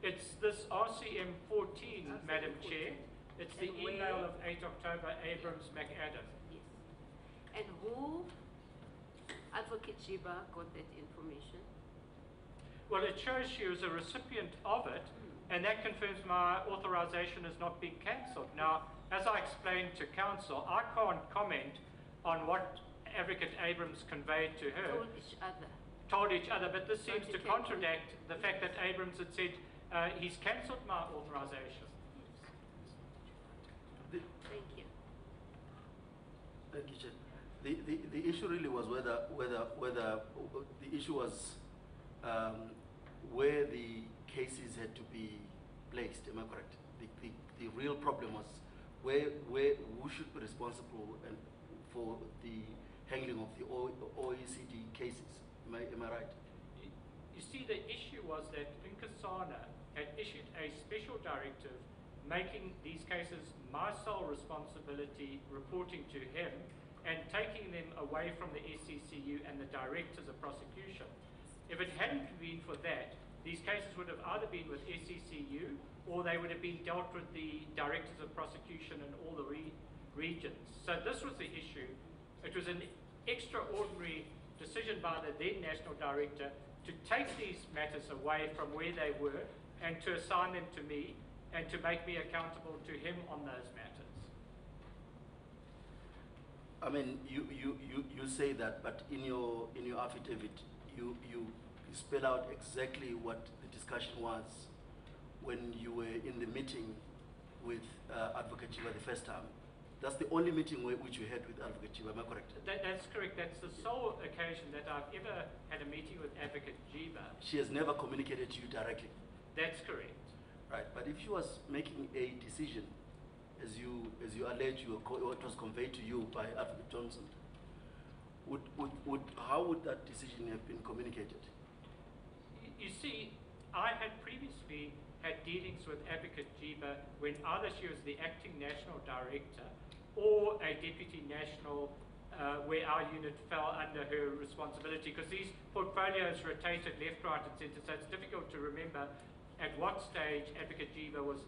It's this RCM 14, Madam Chair. It's the And email where? of 8 October, Abrams McAdam. Yes. And who, Advocate Jiba, got that information? Well, it shows she was a recipient of it, and that confirms my authorization has not been cancelled. Now, as I explained to council, I can't comment on what Advocate Abrams conveyed to her. Told each other. But this seems to Not to contradict the fact that Abrams had said he's cancelled my authorization. Thank you. Thank you, Chair. The issue really was whether the issue was where the cases had to be placed. Am I correct? The real problem was where who should be responsible and for the handling of the OECD cases. Am I right? You see, the issue was that Nkosana had issued a special directive making these cases my sole responsibility, reporting to him, and taking them away from the SCCU and the directors of prosecution. If it hadn't been for that, these cases would have either been with SCCU or they would have been dealt with the directors of prosecution in all the regions. So this was the issue. It was an extraordinary decision by the then National Director to take these matters away from where they were and to assign them to me and to make me accountable to him on those matters. I mean, you say that, but in your affidavit, you spell out exactly what the discussion was when you were in the meeting with Advocate Chiba the first time. That's the only meeting which you had with Advocate Chiba, am I correct? That's correct. That's the sole occasion that I've ever had a meeting with Advocate Chiba. She has never communicated to you directly? That's correct. Right, but if she was making a decision, as you allege, what was conveyed to you by Advocate Johnson, how would that decision have been communicated? You see, I had previously had dealings with Advocate Chiba when either she was the acting national director or a deputy national where our unit fell under her responsibility, because these portfolios rotated left, right and centre, so it's difficult to remember at what stage Advocate Chiba was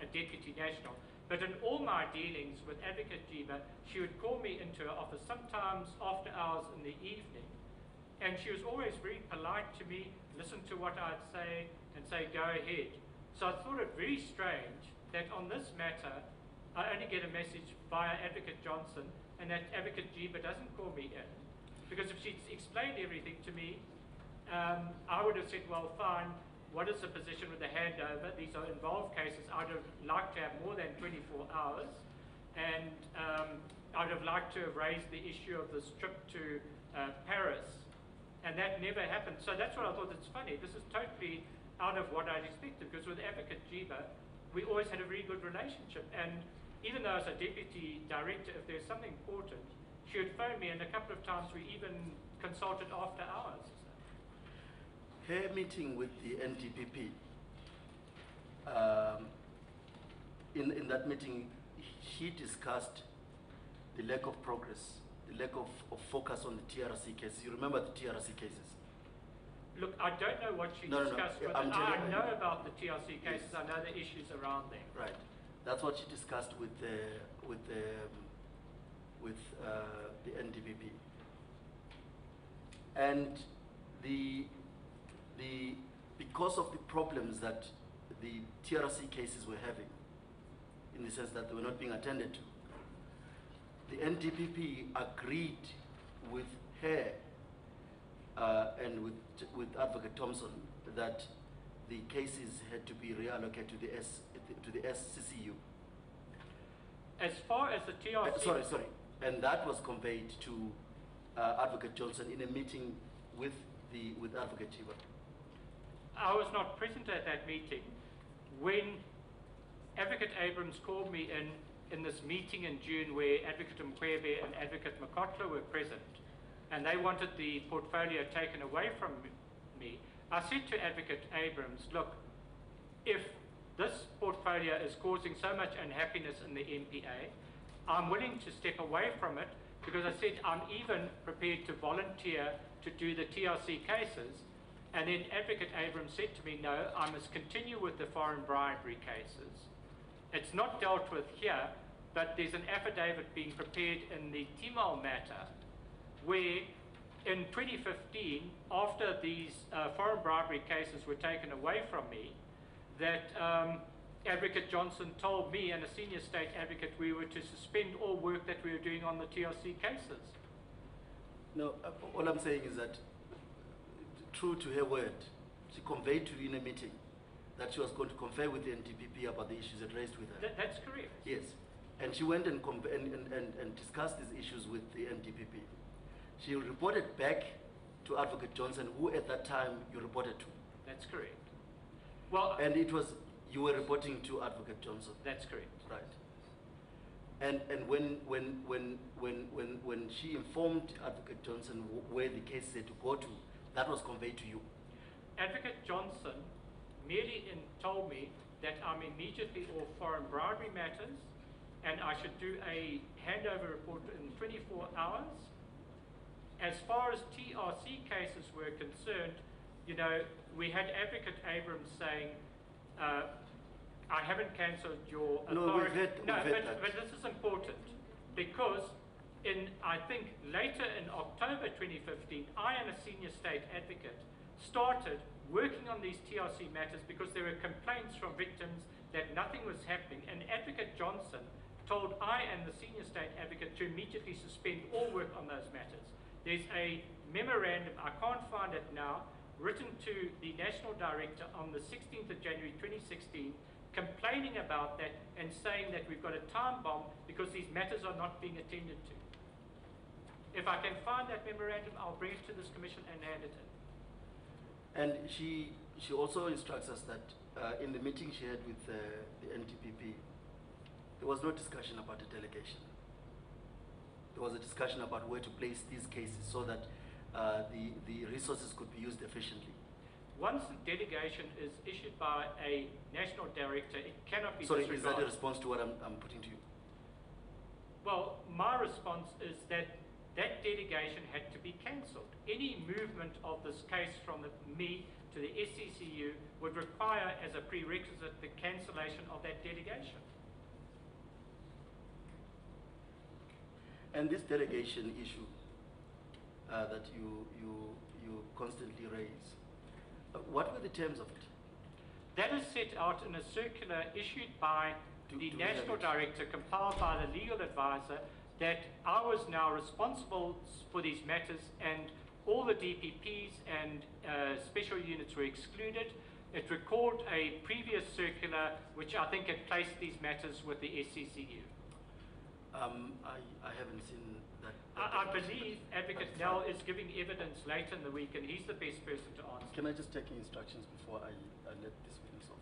a deputy national. But in all my dealings with Advocate Chiba, she would call me into her office, sometimes after hours in the evening, and she was always very polite to me, listen to what I'd say, and say, go ahead. So I thought it very strange that on this matter, I only get a message via Advocate Johnson, and that Advocate Chiba doesn't call me in. Because if she'd explained everything to me, I would have said, well, fine, what is the position with the handover? These are involved cases. I'd have liked to have more than 24 hours, and I'd have liked to have raised the issue of this trip to Paris, and that never happened. So that's what I thought. It's funny. This is totally out of what I'd expected, because with Advocate Chiba, we always had a very good relationship, and even though as a deputy director, if there's something important, she would phone me, and a couple of times we even consulted after hours. Her meeting with the NDPP, in that meeting, she discussed the lack of progress, the lack of focus on the TRC cases. You remember the TRC cases? Look, I don't know what she discussed, but I know about the TRC cases. Yes. I know the issues around them. Right, that's what she discussed with the NDPP, and because of the problems that the TRC cases were having, in the sense that they were not being attended to, the NDPP agreed with her and with Advocate Thompson that the cases had to be reallocated to the SCCU. As far as the TRC... Sorry. And that was conveyed to Advocate Johnson in a meeting with Advocate Chiba. I was not present at that meeting. When Advocate Abrams called me in this meeting in June where Advocate Enquiry and Advocate Mokgoro were present, and they wanted the portfolio taken away from me, I said to Advocate Abrams, look, if this portfolio is causing so much unhappiness in the MPA, I'm willing to step away from it, because I said I'm even prepared to volunteer to do the TRC cases. And then Advocate Abrams said to me, no, I must continue with the foreign bribery cases. It's not dealt with here, but there's an affidavit being prepared in the Timor matter, where in 2015, after these foreign bribery cases were taken away from me, that Advocate Johnson told me and a senior state advocate we were to suspend all work that we were doing on the TRC cases. No, all I'm saying is that, true to her word, she conveyed to you in a meeting that she was going to confer with the NDPP about the issues that raised with her. That's correct. Yes, and she went and discussed these issues with the NDPP. She reported back to Advocate Johnson, who at that time you reported to. That's correct. Well, and it was you were reporting to Advocate Johnson. That's correct. Right. And when she informed Advocate Johnson where the case had to go to, that was conveyed to you. Advocate Johnson merely told me that I'm immediately off foreign bribery matters and I should do a handover report in 24 hours. As far as TRC cases were concerned, you know, we had Advocate Abrams saying, I haven't cancelled your authority. No, we've had that. But this is important because I think later in October 2015, I and a senior state advocate started working on these TRC matters because there were complaints from victims that nothing was happening, and Advocate Johnson told I and the senior state advocate to immediately suspend all work on those matters. There's a memorandum, I can't find it now, written to the National Director on the 16th of January 2016, complaining about that and saying that we've got a time bomb because these matters are not being attended to. If I can find that memorandum, I'll bring it to this commission and hand it in. And she also instructs us that in the meeting she had with the NTPP, there was no discussion about a delegation. There was a discussion about where to place these cases so that the resources could be used efficiently. Once the delegation is issued by a national director, it cannot be Sorry, disregarded. is that a response to what I'm putting to you? Well, my response is that that delegation had to be cancelled. Any movement of this case from me to the SCCU would require as a prerequisite the cancellation of that delegation. And this delegation issue that you constantly raise, what were the terms of it? That is set out in a circular issued by the Do National Director, compiled by the legal advisor, that I was now responsible for these matters and all the DPPs and special units were excluded. It recalled a previous circular which I think had placed these matters with the SCCU. I haven't seen that. I believe Advocate Nell is giving evidence later in the week and he's the best person to answer. Can I just take instructions before I let this witness off?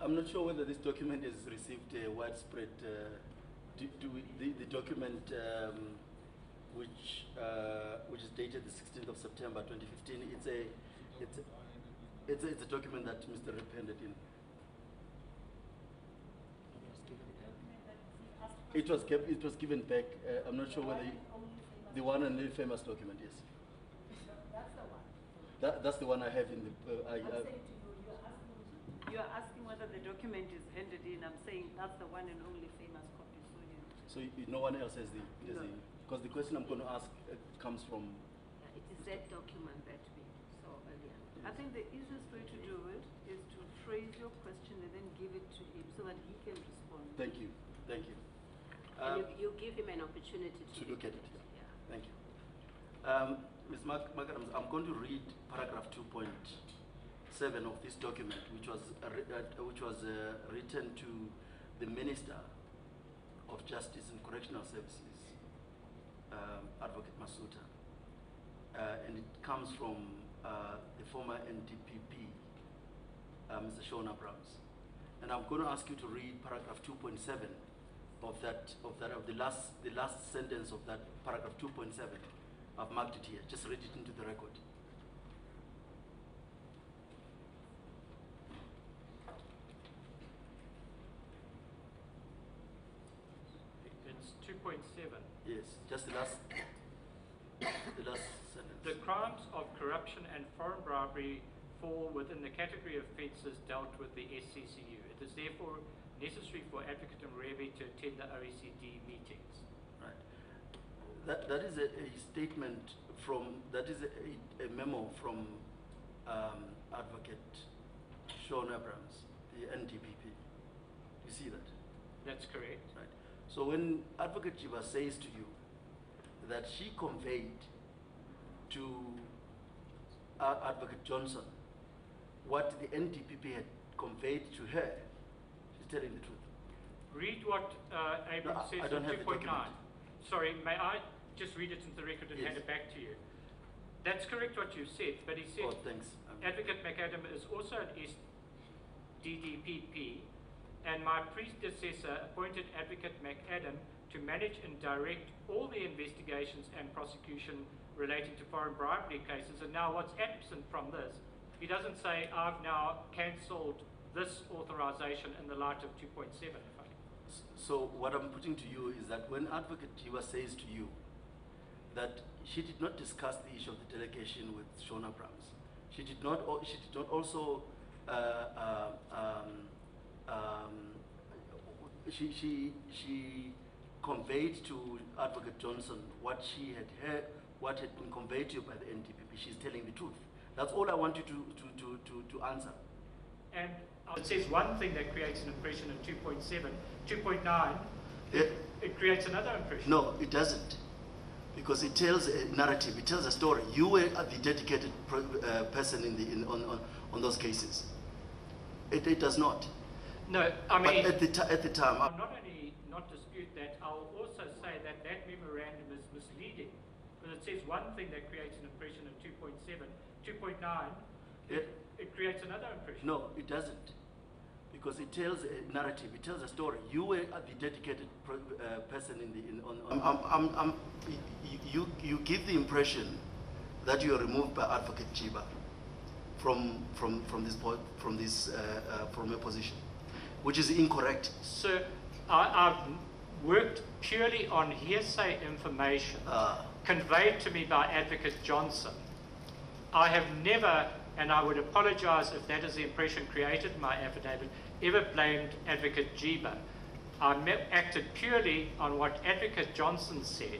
I'm not sure whether this document has received widespread. The document which is dated the 16th of September 2015. It's a document that Mr. Rip handed in. It was given back. I'm not sure whether the one and only famous document. Yes. That's the one. That's the one I have in the. I'm saying to you, you're asking whether the document is handed in. I'm saying that's the one and only famous copy. So no one else has the. No. Because the question I'm going to ask comes from. It is that document that we saw earlier. I think the easiest way to do it is to phrase your question and then give it to him so that he can respond. Thank you. And you give him an opportunity to look at it. Yeah. Thank you. Ms. Makarams, I'm going to read paragraph 2.7 of this document, which was written to the Minister of Justice and Correctional Services, Advocate Masuta, and it comes from the former NDPP, Mr. Sean Abrams. And I'm going to ask you to read paragraph 2.7 of the last sentence of that paragraph 2.7. I've marked it here. Just read it into the record. It's 2.7. Yes, just the last sentence. The crimes of corruption and foreign bribery fall within the category of offences dealt with the SCCU. It is therefore necessary for Advocate Mrebe to attend the OECD meetings. Right. That is a statement from, that is a memo from Advocate Sean Abrams, the NDPP. You see that? That's correct. Right. So when Advocate Jiba says to you that she conveyed to Advocate Johnson what the NDPP had conveyed to her, she's telling the truth. Read what Abrams I says don't in have the 2.9. document. Sorry, may I just read it into the record and Yes. hand it back to you? That's correct what you've said, but he said Oh, thanks. Advocate McAdam is also an SDDPP, and my predecessor appointed Advocate McAdam to manage and direct all the investigations and prosecution relating to foreign bribery cases. And now what's absent from this, he doesn't say, I've now cancelled this authorization in the light of 2.7. If I So what I'm putting to you is that when Advocate Jiwa says to you that she did not discuss the issue of the delegation with Sean Abrams, she did not also she conveyed to Advocate Johnson what she had heard, what had been conveyed to you by the NDPP. She's telling the truth. That's all I want you to answer. And it says one thing that creates an impression in 2.7, 2.9, Yeah. it creates another impression. No, it doesn't. Because it tells a narrative, it tells a story. You were the dedicated person on those cases. It does not. No, I mean, but at the time, I'll not only not dispute that, I'll also say that that memorandum is misleading. Because it says one thing that creates an impression in 2.7, 2.9, it creates another impression. no, it doesn't. Because it tells a narrative, it tells a story. You were the dedicated person you give the impression that you are removed by Advocate Chiba from your position, which is incorrect. Sir, I've worked purely on hearsay information conveyed to me by Advocate Johnson. I have never, and I would apologize if that is the impression created in my affidavit, ever blamed Advocate Jiba. I acted purely on what Advocate Johnson said.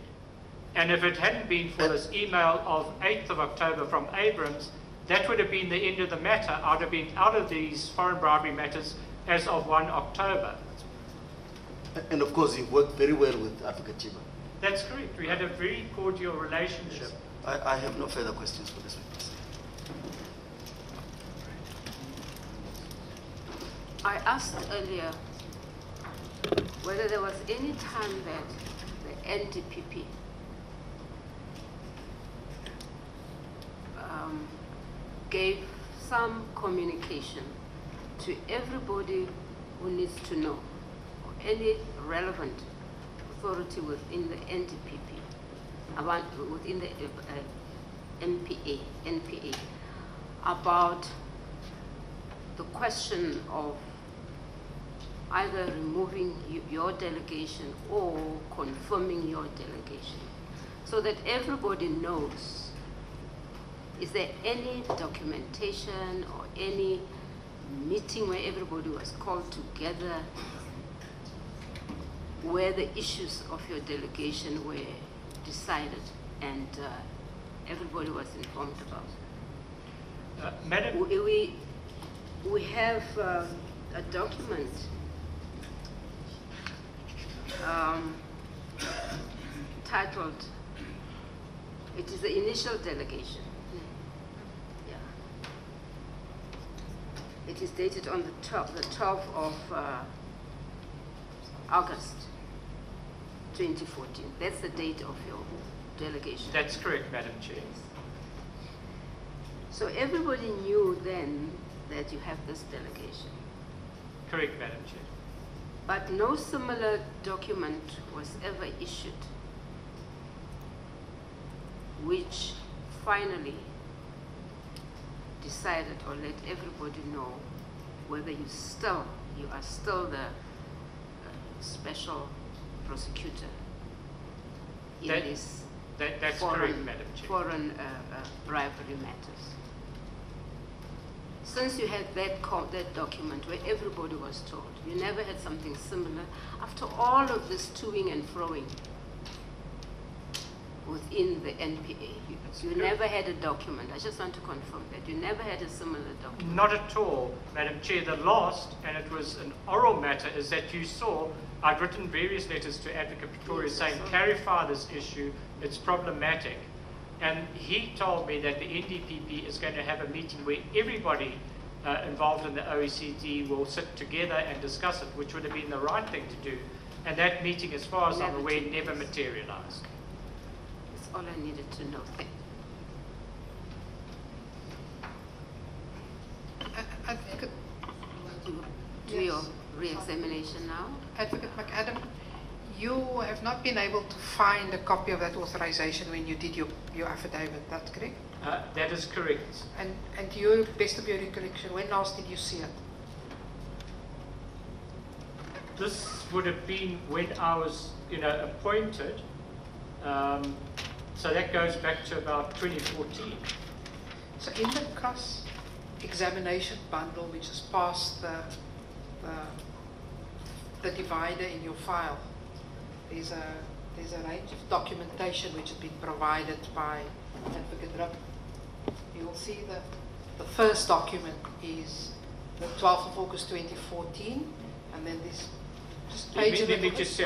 And if it hadn't been for this email of 8th of October from Abrams, that would have been the end of the matter. I'd have been out of these foreign bribery matters as of 1 October. And of course, you worked very well with Advocate Chiba. That's correct. We had a very cordial relationship. I have no further questions for this witness. I asked earlier whether there was any time that the NDPP gave some communication to everybody who needs to know, or any relevant authority within the NDPP, within the NPA, about the question of either removing your delegation or confirming your delegation, so that everybody knows. Is there any documentation or any meeting where everybody was called together where the issues of your delegation were decided and everybody was informed about? Madam, We have a document titled, it is the initial delegation. Yeah. It is dated on the 12th of August 2014. That's the date of your delegation. that's correct, Madam Chair. So everybody knew then that you have this delegation. Correct, Madam Chair. But no similar document was ever issued which finally decided or let everybody know whether you are still the special prosecutor in this that's correct, Madam Chair. foreign bribery matters. Since you had that document where everybody was told, you never had something similar. After all of this toing and froing within the NPA, you never had a document. I just want to confirm that. You never had a similar document. Not at all, Madam Chair. The last, and it was an oral matter, is that you saw I'd written various letters to Advocate Pretoria saying, clarify this issue, it's problematic. And he told me that the NDPP is going to have a meeting where everybody involved in the OECD will sit together and discuss it, which would have been the right thing to do. And that meeting, as far as I'm aware, never materialized. That's all I needed to know. Thank Advocate, you. Do your re-examination now? Advocate McAdam, you have not been able to find a copy of that authorization when you did your affidavit, that's correct? That is correct. And to your best of your recollection, when last did you see it? This would have been when I was, appointed. So that goes back to about 2014. So in the cross-examination bundle, which is past the divider in your file, there's a range of documentation which has been provided by Advocate Rupp. You will see that the first document is the 12th of August 2014, and then this just page. Let me just say,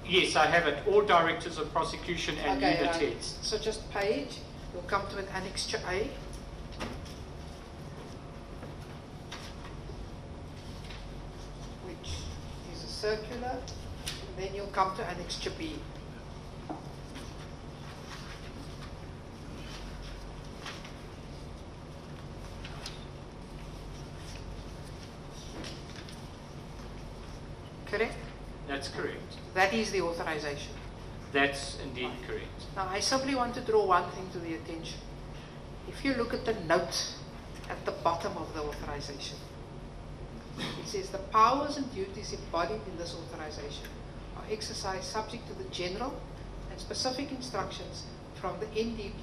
yes, I have it. All directors of prosecution and okay, unit right. heads. So just page, you'll come to an annexure A. Which is a circular, and then you'll come to annexure B. Correct? That's correct. That is the authorization. That's indeed correct. Now, I simply want to draw one thing to the attention. If you look at the note at the bottom of the authorization, it says the powers and duties embodied in this authorization are exercised subject to the general and specific instructions from the NDPP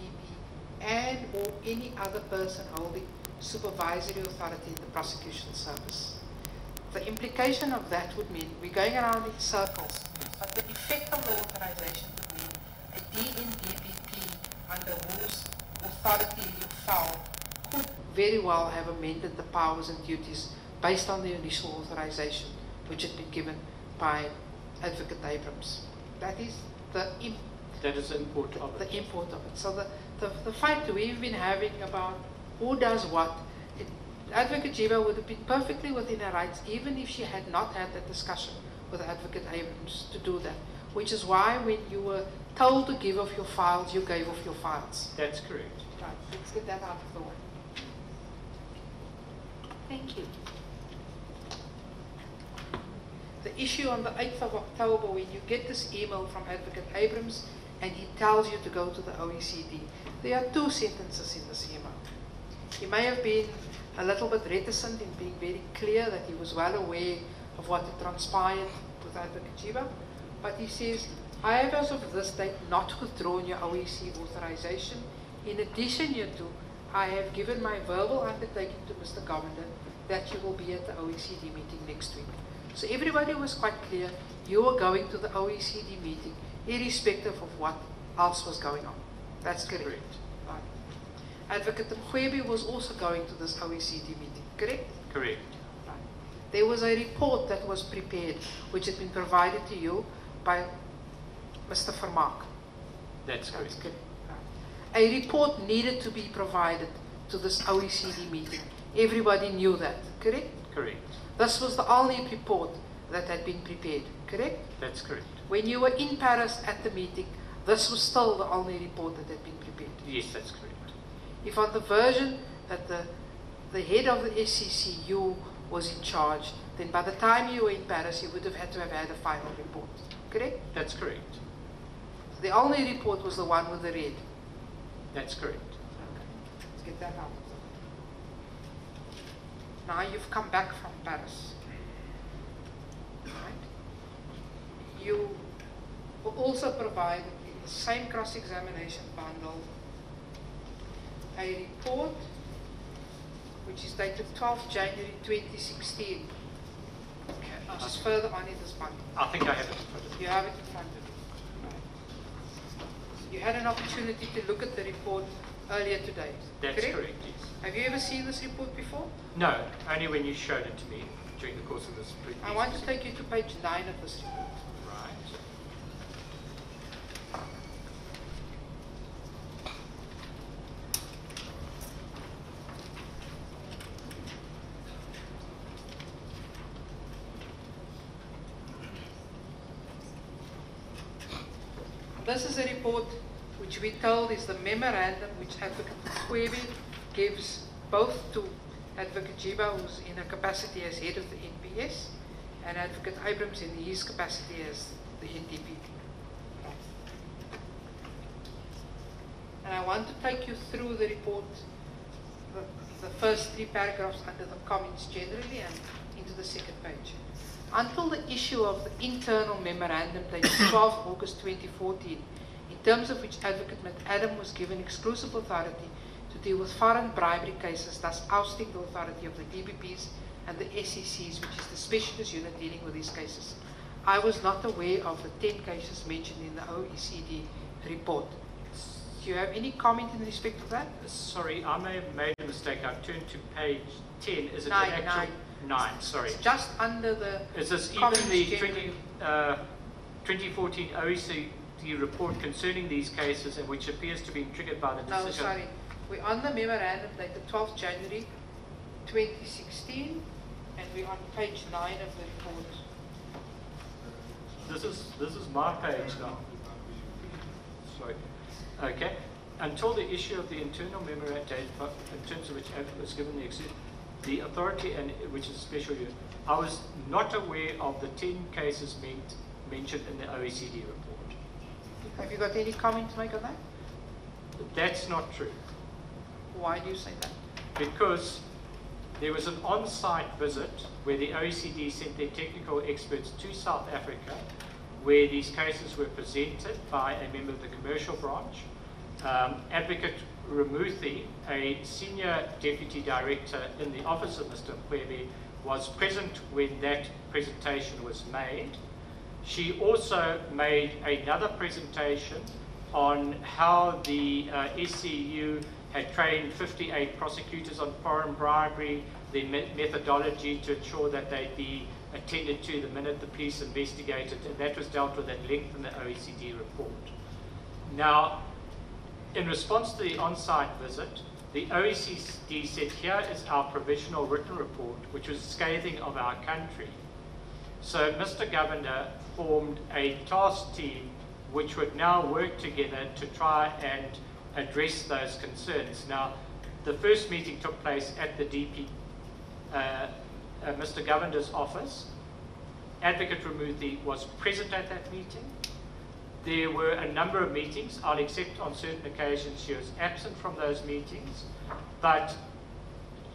and or any other person holding supervisory authority in the prosecution service. The implication of that would mean we're going around in circles, but the effect of the authorization would mean a DNDPP under whose authority you fell could very well have amended the powers and duties based on the initial authorization which had been given by Advocate Abrams. That is the import of it. The import of it. So the fight we've been having about who does what, Advocate Jiva would have been perfectly within her rights even if she had not had that discussion with Advocate Abrams to do that. Which is why when you were told to give off your files, you gave off your files. That's correct. Right, let's get that out of the way. Thank you. The issue on the 8th of October, when you get this email from Advocate Abrams and he tells you to go to the OECD, there are two sentences in this email. He may have been a little bit reticent in being very clear that he was well aware of what had transpired with Advocate Jiva, but he says, I have as of this date not withdrawn your OECD authorization. In addition hereto, I have given my verbal undertaking to Mr. Governor that you will be at the OECD meeting next week. So everybody was quite clear, you were going to the OECD meeting, irrespective of what else was going on. That's correct. Right. Advocate Mokgoro was also going to this OECD meeting, correct? Correct. Right. There was a report that was prepared, which had been provided to you by Mr. Vermaak. That's correct. Good. Right. A report needed to be provided to this OECD meeting. Everybody knew that, correct? Correct. This was the only report that had been prepared, correct? That's correct. When you were in Paris at the meeting, this was still the only report that had been prepared. Yes, that's correct. If on the version that the head of the SCCU was in charge, then by the time you were in Paris, you would have had to have had a final report, correct? That's correct. The only report was the one with the red. That's correct. Okay. Let's get that out. Now you've come back from Paris. Right? You were also provided in the same cross-examination bundle a report which is dated 12th January 2016. Which is further on in this bundle. I think I have it in front of me. You have it in front of you. Right. You had an opportunity to look at the report earlier today. That's correct, yes. Have you ever seen this report before? No, only when you showed it to me during the course of this presentation. I want to take you to page 9 of this report. Right. this is a report which we told is the memorandum which Advocate Mokgoro gives both to Advocate Jiba, who's in a capacity as head of the NPS, and Advocate Abrams in his capacity as the NDP. And I want to take you through the report, the first 3 paragraphs under the comments generally and into the second page. Until the issue of the internal memorandum dated 12 August 2014, in terms of which Advocate McAdam was given exclusive authority to deal with foreign bribery cases, thus ousting the authority of the DPPs and the SECs, which is the specialist unit dealing with these cases. I was not aware of the 10 cases mentioned in the OECD report. Do you have any comment in respect of that? Sorry, I may have made a mistake. I've turned to page 10. Is it Nine, the actual? 9, sorry. It's just under the Is this even comments the generally. 2014 OECD report concerning these cases and which appears to be triggered by the decision? No, sorry. We're on the memorandum dated 12th January 2016, and we're on page 9 of the report. This is my page now. Sorry. Okay. Until the issue of the internal memorandum, in terms of which Advocate was given the authority and which is a special unit, I was not aware of the 10 cases mentioned in the OECD report. Have you got any comment to make on that? That's not true. Why do you say that? Because there was an on-site visit where the OECD sent their technical experts to South Africa, where these cases were presented by a member of the commercial branch. Advocate Ramuthi, a senior deputy director in the office of Mr. Mokgoro, was present when that presentation was made. She also made another presentation on how the SCU had trained 58 prosecutors on foreign bribery, their methodology to ensure that they'd be attended to the minute the police investigated, and that was dealt with at length in the OECD report. Now, in response to the on-site visit, the OECD said, here is our provisional written report, which was scathing of our country. So Mr. Governor formed a task team which would now work together to try and address those concerns. Now, the first meeting took place at the Mr. Governor's office. Advocate Ramuthi was present at that meeting. There were a number of meetings. I'll accept on certain occasions she was absent from those meetings. But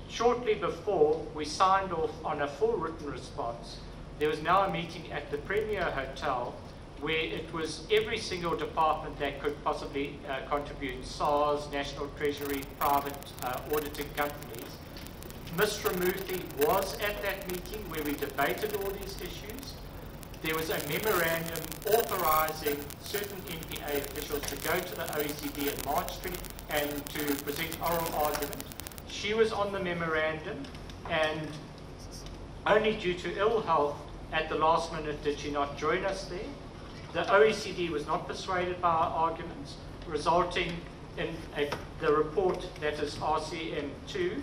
shortly before we signed off on a full written response, there was now a meeting at the Premier Hotel where it was every single department that could possibly contribute, SARS, National Treasury, private auditing companies. Ms. Ramuthi was at that meeting where we debated all these issues. There was a memorandum authorizing certain NPA officials to go to the OECD in March and to present oral argument. She was on the memorandum, and only due to ill health at the last minute did she not join us there. The OECD was not persuaded by our arguments, resulting in the report that is RCM2.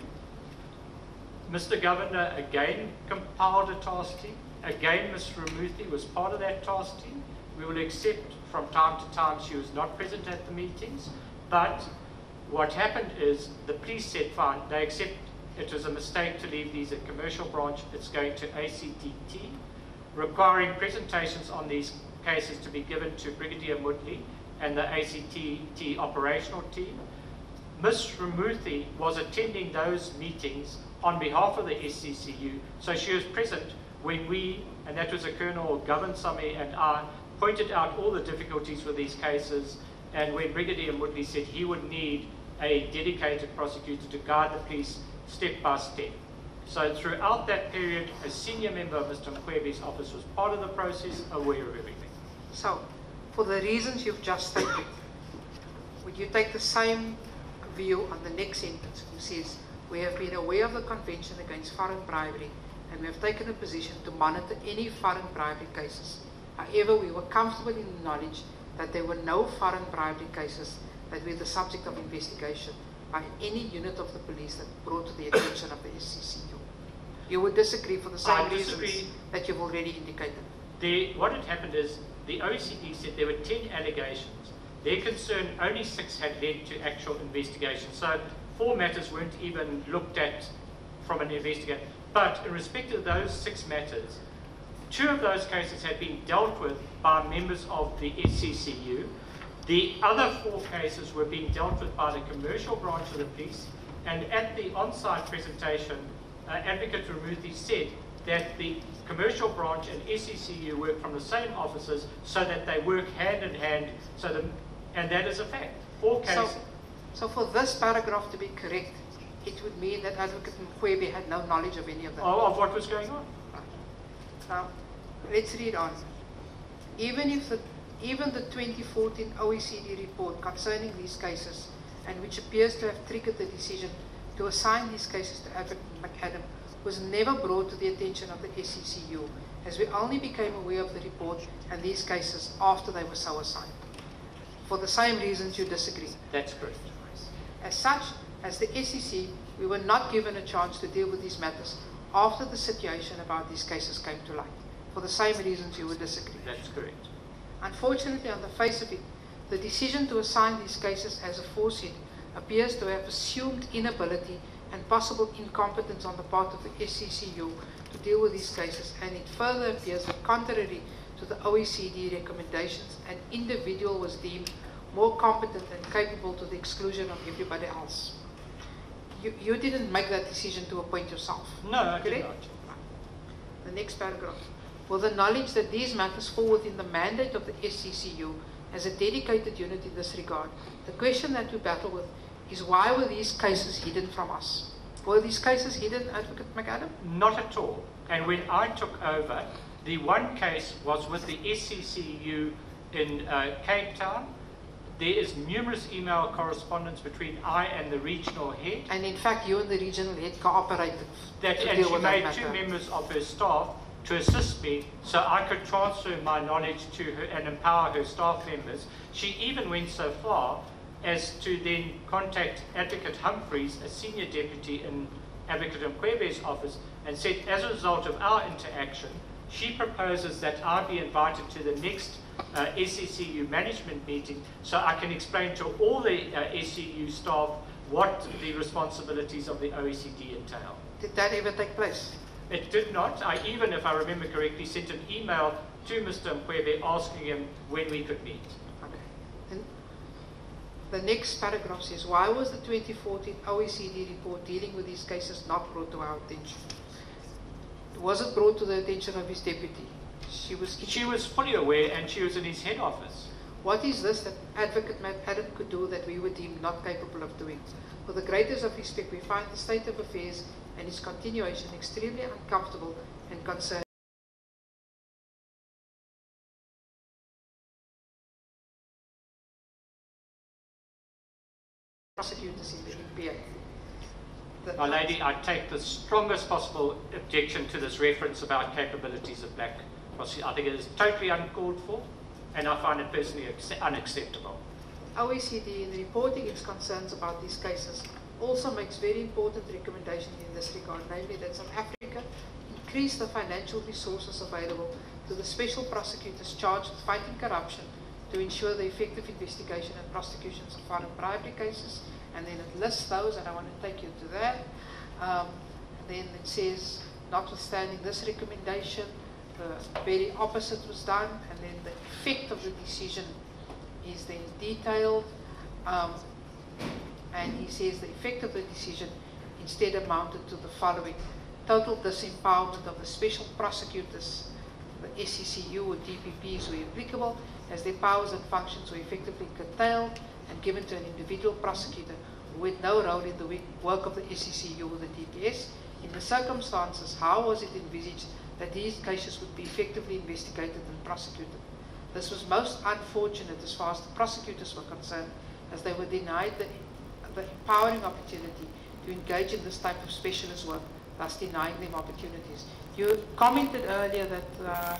Mr. Governor again compiled a task team. Again, Ms. Ramuthi was part of that task team. We will accept from time to time she was not present at the meetings, but what happened is the police said, fine, they accept it was a mistake to leave these at commercial branch, it's going to ACTT, requiring presentations on these cases to be given to Brigadier Mudley and the ACTT operational team. Ms. Ramuthi was attending those meetings on behalf of the SCCU, so she was present when we, and that was a Colonel Govinsamy and I, pointed out all the difficulties with these cases, and when Brigadier Mudley said he would need a dedicated prosecutor to guide the police step by step. So throughout that period, a senior member of Mr. Mokgoro's office was part of the process, aware of everything. So, for the reasons you've just stated, would you take the same view on the next sentence, who says, we have been aware of the Convention Against Foreign Bribery and we have taken a position to monitor any foreign bribery cases. However, we were comfortable in the knowledge that there were no foreign bribery cases that were the subject of investigation by any unit of the police that brought to the attention of the SCCU. You would disagree for the same reasons that you've already indicated. What had happened is the OECD said there were 10 allegations. Their concern, only 6 had led to actual investigation. So 4 matters weren't even looked at from an investigator. But in respect of those 6 matters, 2 of those cases had been dealt with by members of the SCCU. The other 4 cases were being dealt with by the commercial branch of the police. And at the on-site presentation, Advocate Ramuthi said that the commercial branch and SCCU work from the same offices so that they work hand in hand. And that is a fact. 4 cases. So for this paragraph to be correct, it would mean that Advocate Mokgoro had no knowledge of any of that. Of what was going on. Right. Now, let's read on. Even the 2014 OECD report concerning these cases, and which appears to have triggered the decision to assign these cases to Advocate McAdam, was never brought to the attention of the SCCU, as we only became aware of the report and these cases after they were so assigned. For the same reasons you disagree. That's correct. As such, as the SEC, we were not given a chance to deal with these matters after the situation about these cases came to light. For the same reasons you would disagree. That's correct. Unfortunately, on the face of it, the decision to assign these cases as aforesaid appears to have assumed inability and possible incompetence on the part of the SCCU to deal with these cases, and it further appears that contrary to the OECD recommendations, an individual was deemed more competent and capable to the exclusion of everybody else. You didn't make that decision to appoint yourself. No, I did not. The next paragraph. With the knowledge that these matters fall within the mandate of the SCCU as a dedicated unit in this regard, the question that we battle with is why were these cases hidden from us? Were these cases hidden, Advocate McAdam? Not at all. And when I took over, the one case was with the SCCU in Cape Town. There is numerous email correspondence between I and the regional head. And in fact, you and the regional head cooperated And she made 2 members of her staff to assist me so I could transfer my knowledge to her and empower her staff members. She even went so far as to then contact Advocate Humphreys, a senior deputy in Advocate Mokgoro's office, and said, as a result of our interaction, she proposes that I be invited to the next SCCU management meeting so I can explain to all the SCU staff what the responsibilities of the OECD entail. Did that ever take place? It did not. I even, if I remember correctly, sent an email to Mr. Mokgoro asking him when we could meet. Okay. And the next paragraph says, why was the 2014 OECD report dealing with these cases not brought to our attention? Was it brought to the attention of his deputy? She was fully aware, and she was in his head office. What is this that Advocate McAdam could do that we were deemed not capable of doing? With the greatest of respect, we find the state of affairs and its continuation extremely uncomfortable and concerning. Prosecutors in the EPA. My lady, I take the strongest possible objection to this reference about capabilities of black prosecutors. I think it is totally uncalled for, and I find it personally unacceptable. OECD, in reporting its concerns about these cases, also makes very important recommendations in this regard, namely that South Africa increase the financial resources available to the special prosecutors charged with fighting corruption to ensure the effective investigation and prosecutions of foreign bribery cases. And then it lists those, and I want to take you to that. Then it says, notwithstanding this recommendation, the very opposite was done, and then the effect of the decision is then detailed. And he says the effect of the decision instead amounted to the following: total disempowerment of the special prosecutors, the SCCU or DPPs were applicable, as their powers and functions were effectively curtailed and given to an individual prosecutor who had no role in the work of the SCCU or the DPS. In the circumstances, how was it envisaged that these cases would be effectively investigated and prosecuted? This was most unfortunate as far as the prosecutors were concerned, as they were denied the empowering opportunity to engage in this type of specialist work, thus denying them opportunities. You commented earlier that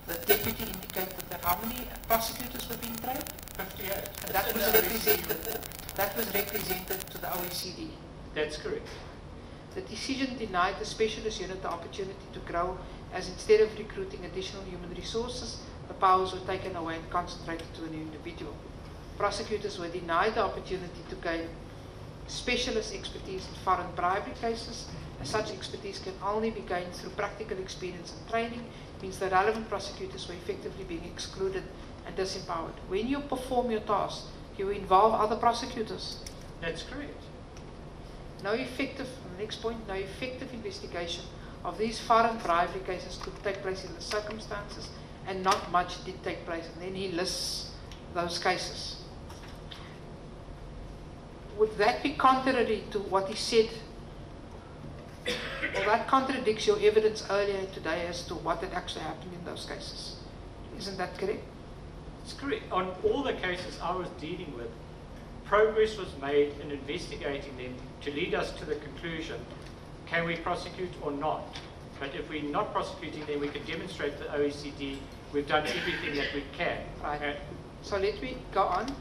the deputy indicated that how many prosecutors were being trained? 58. And that was represented to the OECD. That's correct. The decision denied the specialist unit the opportunity to grow, as instead of recruiting additional human resources, the powers were taken away and concentrated to an individual. Prosecutors were denied the opportunity to gain specialist expertise in foreign bribery cases, as such expertise can only be gained through practical experience and training, means the relevant prosecutors were effectively being excluded and disempowered. When you perform your task, you involve other prosecutors. That's correct. No effective, next point, no effective investigation of these foreign bribery cases could take place in the circumstances, and not much did take place. And then he lists those cases. Would that be contrary to what he said? Well, that contradicts your evidence earlier today as to what had actually happened in those cases. Isn't that correct? It's correct. On all the cases I was dealing with, progress was made in investigating them to lead us to the conclusion, can we prosecute or not? But if we're not prosecuting, then we can demonstrate to the OECD we've done everything that we can. Right. So let me go on.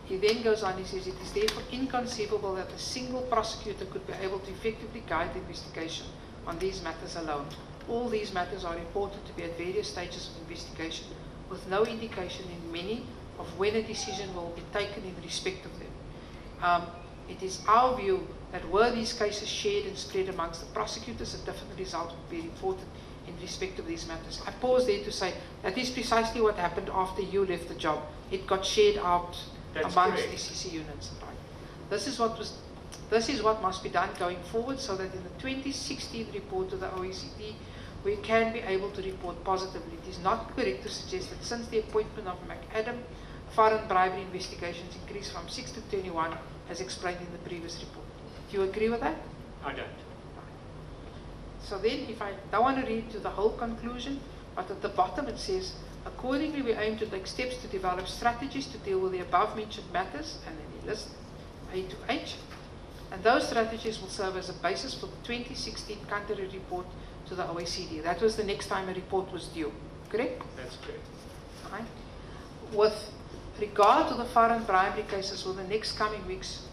He then goes on, he says, it is therefore inconceivable that a single prosecutor could be able to effectively guide the investigation on these matters alone. All these matters are reported to be at various stages of investigation, with no indication in many of when a decision will be taken in respect of them. It is our view that were these cases shared and spread amongst the prosecutors, a different result would be reported in respect of these matters. I pause there to say that is precisely what happened after you left the job. It got shared out amongst SABC units. Right. This is what must be done going forward, so that in the 2016 report to the OECD, we can be able to report positively. It is not correct to suggest that since the appointment of McAdam, foreign bribery investigations increased from 6 to 21, as explained in the previous report. Do you agree with that? I don't. So then, if I don't want to read to the whole conclusion, but at the bottom it says, accordingly we aim to take steps to develop strategies to deal with the above mentioned matters, and then he lists A to H, and those strategies will serve as a basis for the 2016 country report to the OECD. That was the next time a report was due, correct? That's correct. Right. With regard to the foreign bribery cases, for the next coming weeks,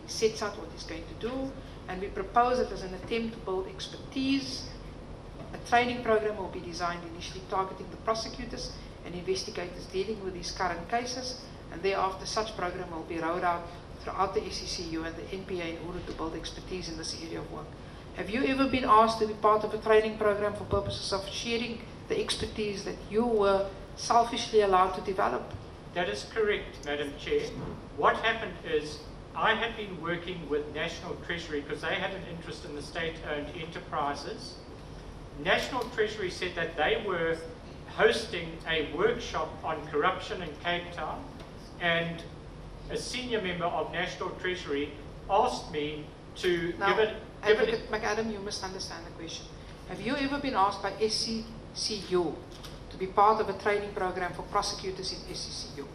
he sets out what he's going to do, and we propose that as an attempt to build expertise, a training program will be designed initially targeting the prosecutors and investigators dealing with these current cases, and thereafter such program will be rolled out throughout the SCCU and the NPA in order to build expertise in this area of work. Have you ever been asked to be part of a training program for purposes of sharing the expertise that you were selfishly allowed to develop? That is correct, Madam Chair. What happened is I had been working with National Treasury because they had an interest in the state-owned enterprises. National Treasury said that they were hosting a workshop on corruption in Cape Town, and a senior member of National Treasury asked me to give it... Advocate McAdam, you must understand the question. Have you ever been asked by SCCU to be part of a training program for prosecutors in SCCU?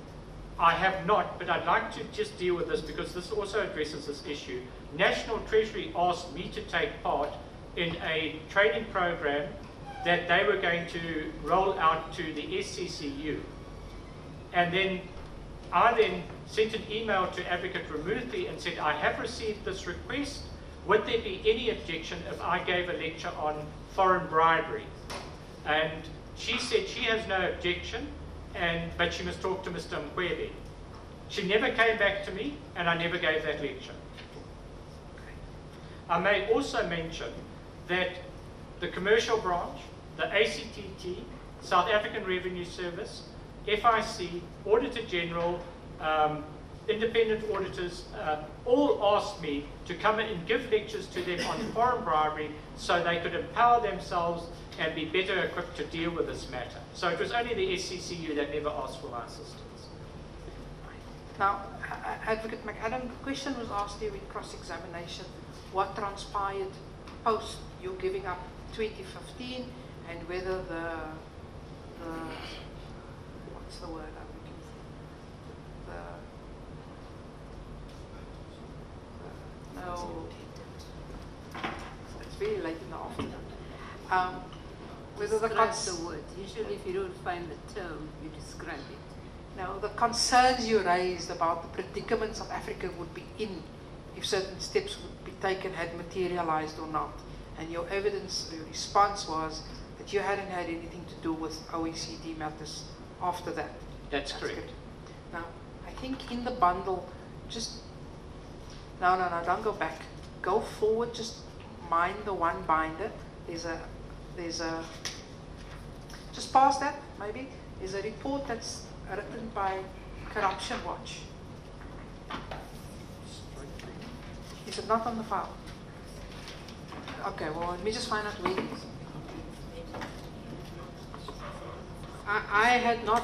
I have not, but I'd like to just deal with this because this also addresses this issue. National Treasury asked me to take part in a training program that they were going to roll out to the SCCU. And then I then sent an email to Advocate Ramuthi and said, I have received this request. Would there be any objection if I gave a lecture on foreign bribery? And she said she has no objection, but she must talk to Mr. Enquiry. She never came back to me, and I never gave that lecture. I may also mention that the commercial branch, the ACTT, South African Revenue Service, FIC, Auditor General, independent auditors, all asked me to come in and give lectures to them on foreign bribery so they could empower themselves and be better equipped to deal with this matter. So it was only the SCCU that never asked for my assistance. Now, Advocate McAdam, the question was asked here in cross-examination, what transpired post you giving up 2015, and whether what's the word I'm looking for? No, it's very late in the afternoon. Whether describe the word. Usually if you don't find the term, you describe it. Now, the concerns you raised about the predicament South Africa would be in if certain steps would be taken had materialized or not. And your evidence, your response was that you hadn't had anything to do with OECD matters after that. That's correct. Good. Now, I think in the bundle, just, no, don't go back. Go forward, just mind the one binder. There's a, just past that, maybe. There's a report that's written by Corruption Watch. Is it not on the file? Okay, well, let me just find out where it is. I had not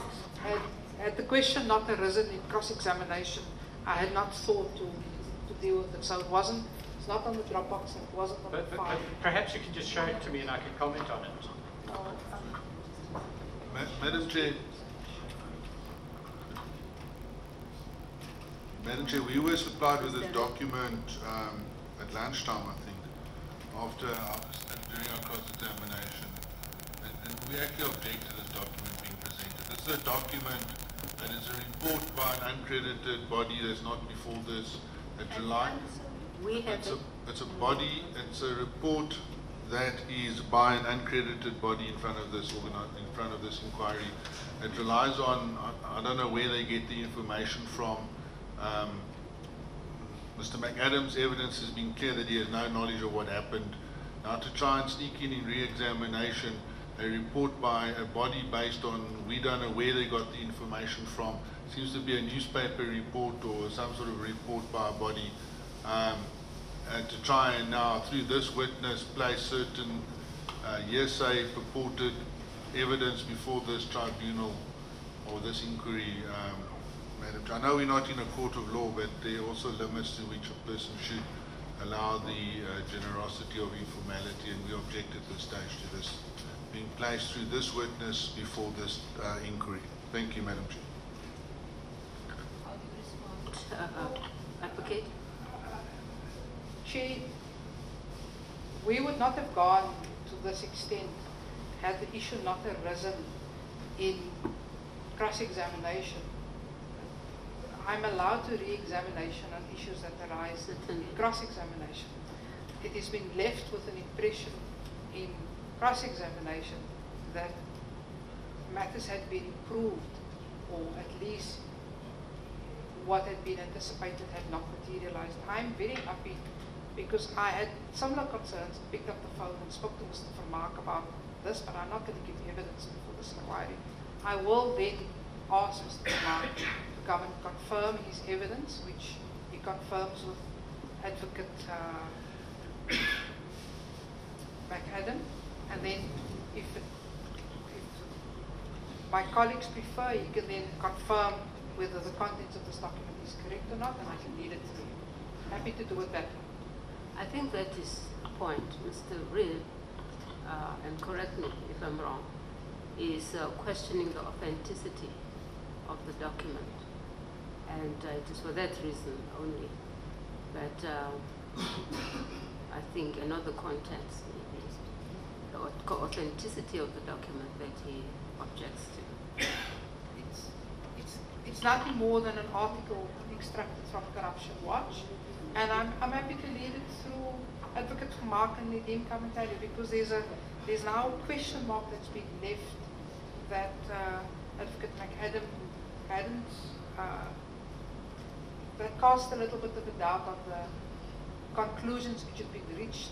had the question not arisen in cross-examination. I had not thought to deal with it, so it wasn't. It's not on the Dropbox, and it wasn't on the file. But perhaps you can just show it to me and I can comment on it. Madam Chair. Madam Chair, we were supplied with this document at lunchtime, I think, during our cross-examination, and we actually object to this document being presented. This is a document that is a report by an uncredited body that's not before this. It's a body. It's a report that is by an uncredited body in front of this inquiry. It relies on, I don't know where they get the information from. Mr. McAdam's evidence has been clear that he has no knowledge of what happened. Now, to try and sneak in re-examination a report by a body based on, we don't know where they got the information from, seems to be a newspaper report or some sort of report by a body, and to try and now, through this witness, place certain hearsay purported evidence before this tribunal or this inquiry. Madam Chair, I know we're not in a court of law, but there are also limits to which a person should allow the generosity of informality, and we object at this stage to this being placed through this witness before this inquiry. Thank you, Madam Chair. How do you respond? Advocate? Chair, we would not have gone to this extent had the issue not arisen in cross-examination. I'm allowed to re-examination on issues that arise in cross-examination. It has been left with an impression in cross-examination that matters had been improved, or at least what had been anticipated had not materialized. I'm very happy because I had similar concerns, picked up the phone and spoke to Mr. Vermaak about this, but I'm not going to give evidence before this inquiry. I will then ask Mr. Vermaak to come and confirm his evidence, which he confirms with Advocate McAdam, and then if my colleagues prefer, he can then confirm whether the contents of this document is correct or not, and I can read it through. Happy to do it that way. I think that is a point, Mr. Reid, and correct me if I'm wrong, is questioning the authenticity of the document. And it is for that reason only that I think another context maybe the authenticity of the document that he objects to. It's nothing more than an article extracted from Corruption Watch, and I'm happy to read it through Advocate Vermaak and the commentary, because there's now a question mark that's been left that Advocate McAdam hadn't, that cast a little bit of a doubt on the conclusions which had been reached,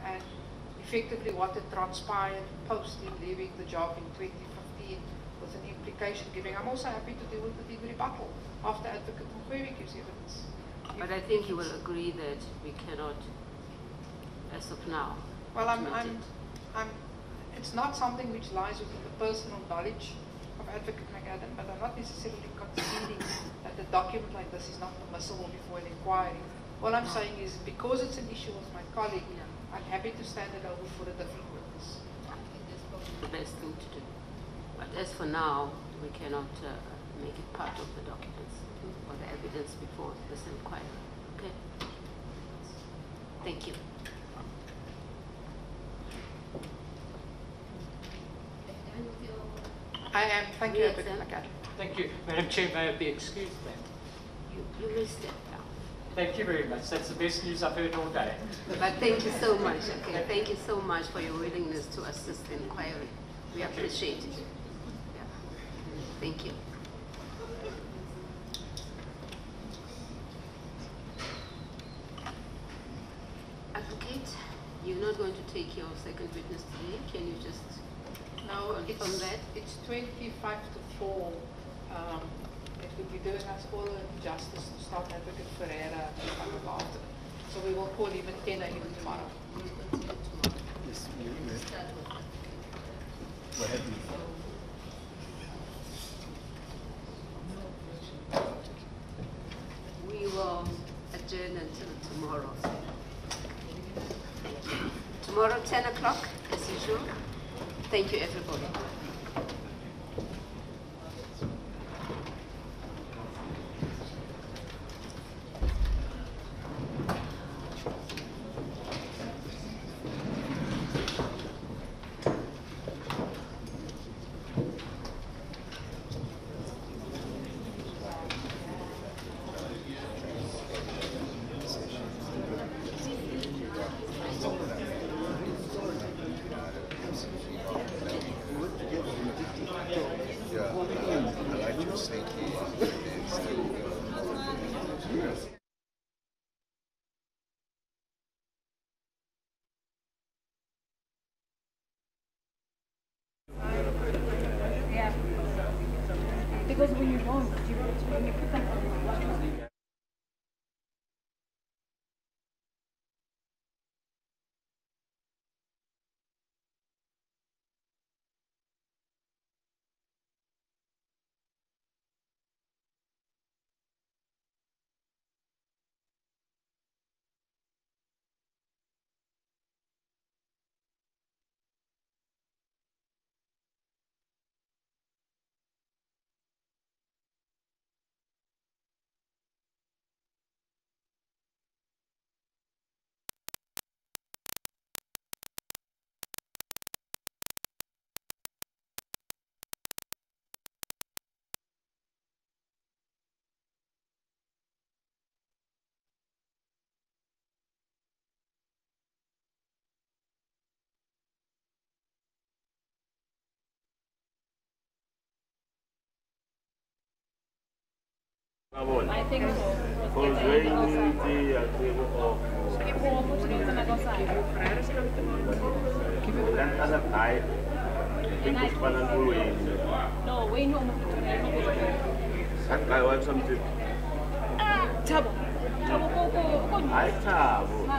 and effectively what had transpired post him leaving the job in 2015 with an implication giving. I'm also happy to deal with the rebuttal after Advocate Enquiry gives evidence. But I think you will agree that we cannot, as of now. Well, it's not something which lies within the personal knowledge of Advocate McAdam, but I'm not necessarily conceding that a document like this is not permissible before an inquiry. All I'm saying is, because it's an issue with my colleague, I'm happy to stand it over for a different witness. I think that's probably the best thing to do. But as for now, we cannot make it part of the documents or the evidence before this inquiry. Okay? Thank you. I am. Thank you, Advocate McAdam. Thank you. Madam Chair, may I be excused then? You may step down. Thank you very much. That's the best news I've heard all day. But thank you so much. Okay, thank you so much for your willingness to assist the inquiry. We appreciate it. Yeah. Thank you. Advocate, you're not going to take your second witness today. Can you just confirm that? It's 25 to 4. It would be doing us all a justice to start Advocate Ferreira after. So we will call him at 10 a.m. tomorrow. We'll continue tomorrow. Yes, Start with that. What happened? We will adjourn until tomorrow. Tomorrow, 10 o'clock, as usual. Thank you, everybody. Because when you don't, when you put them on I think so. No, we know. I want something. Tabo. I Tabo.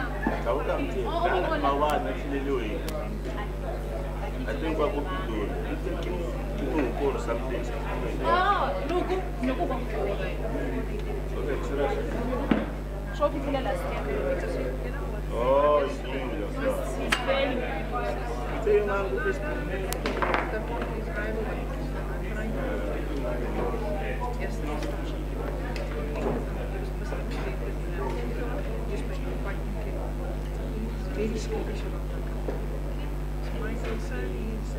I think what would be doing for something. No. Okay, so Show people last year. oh, He's very Very skeptical. So my concern is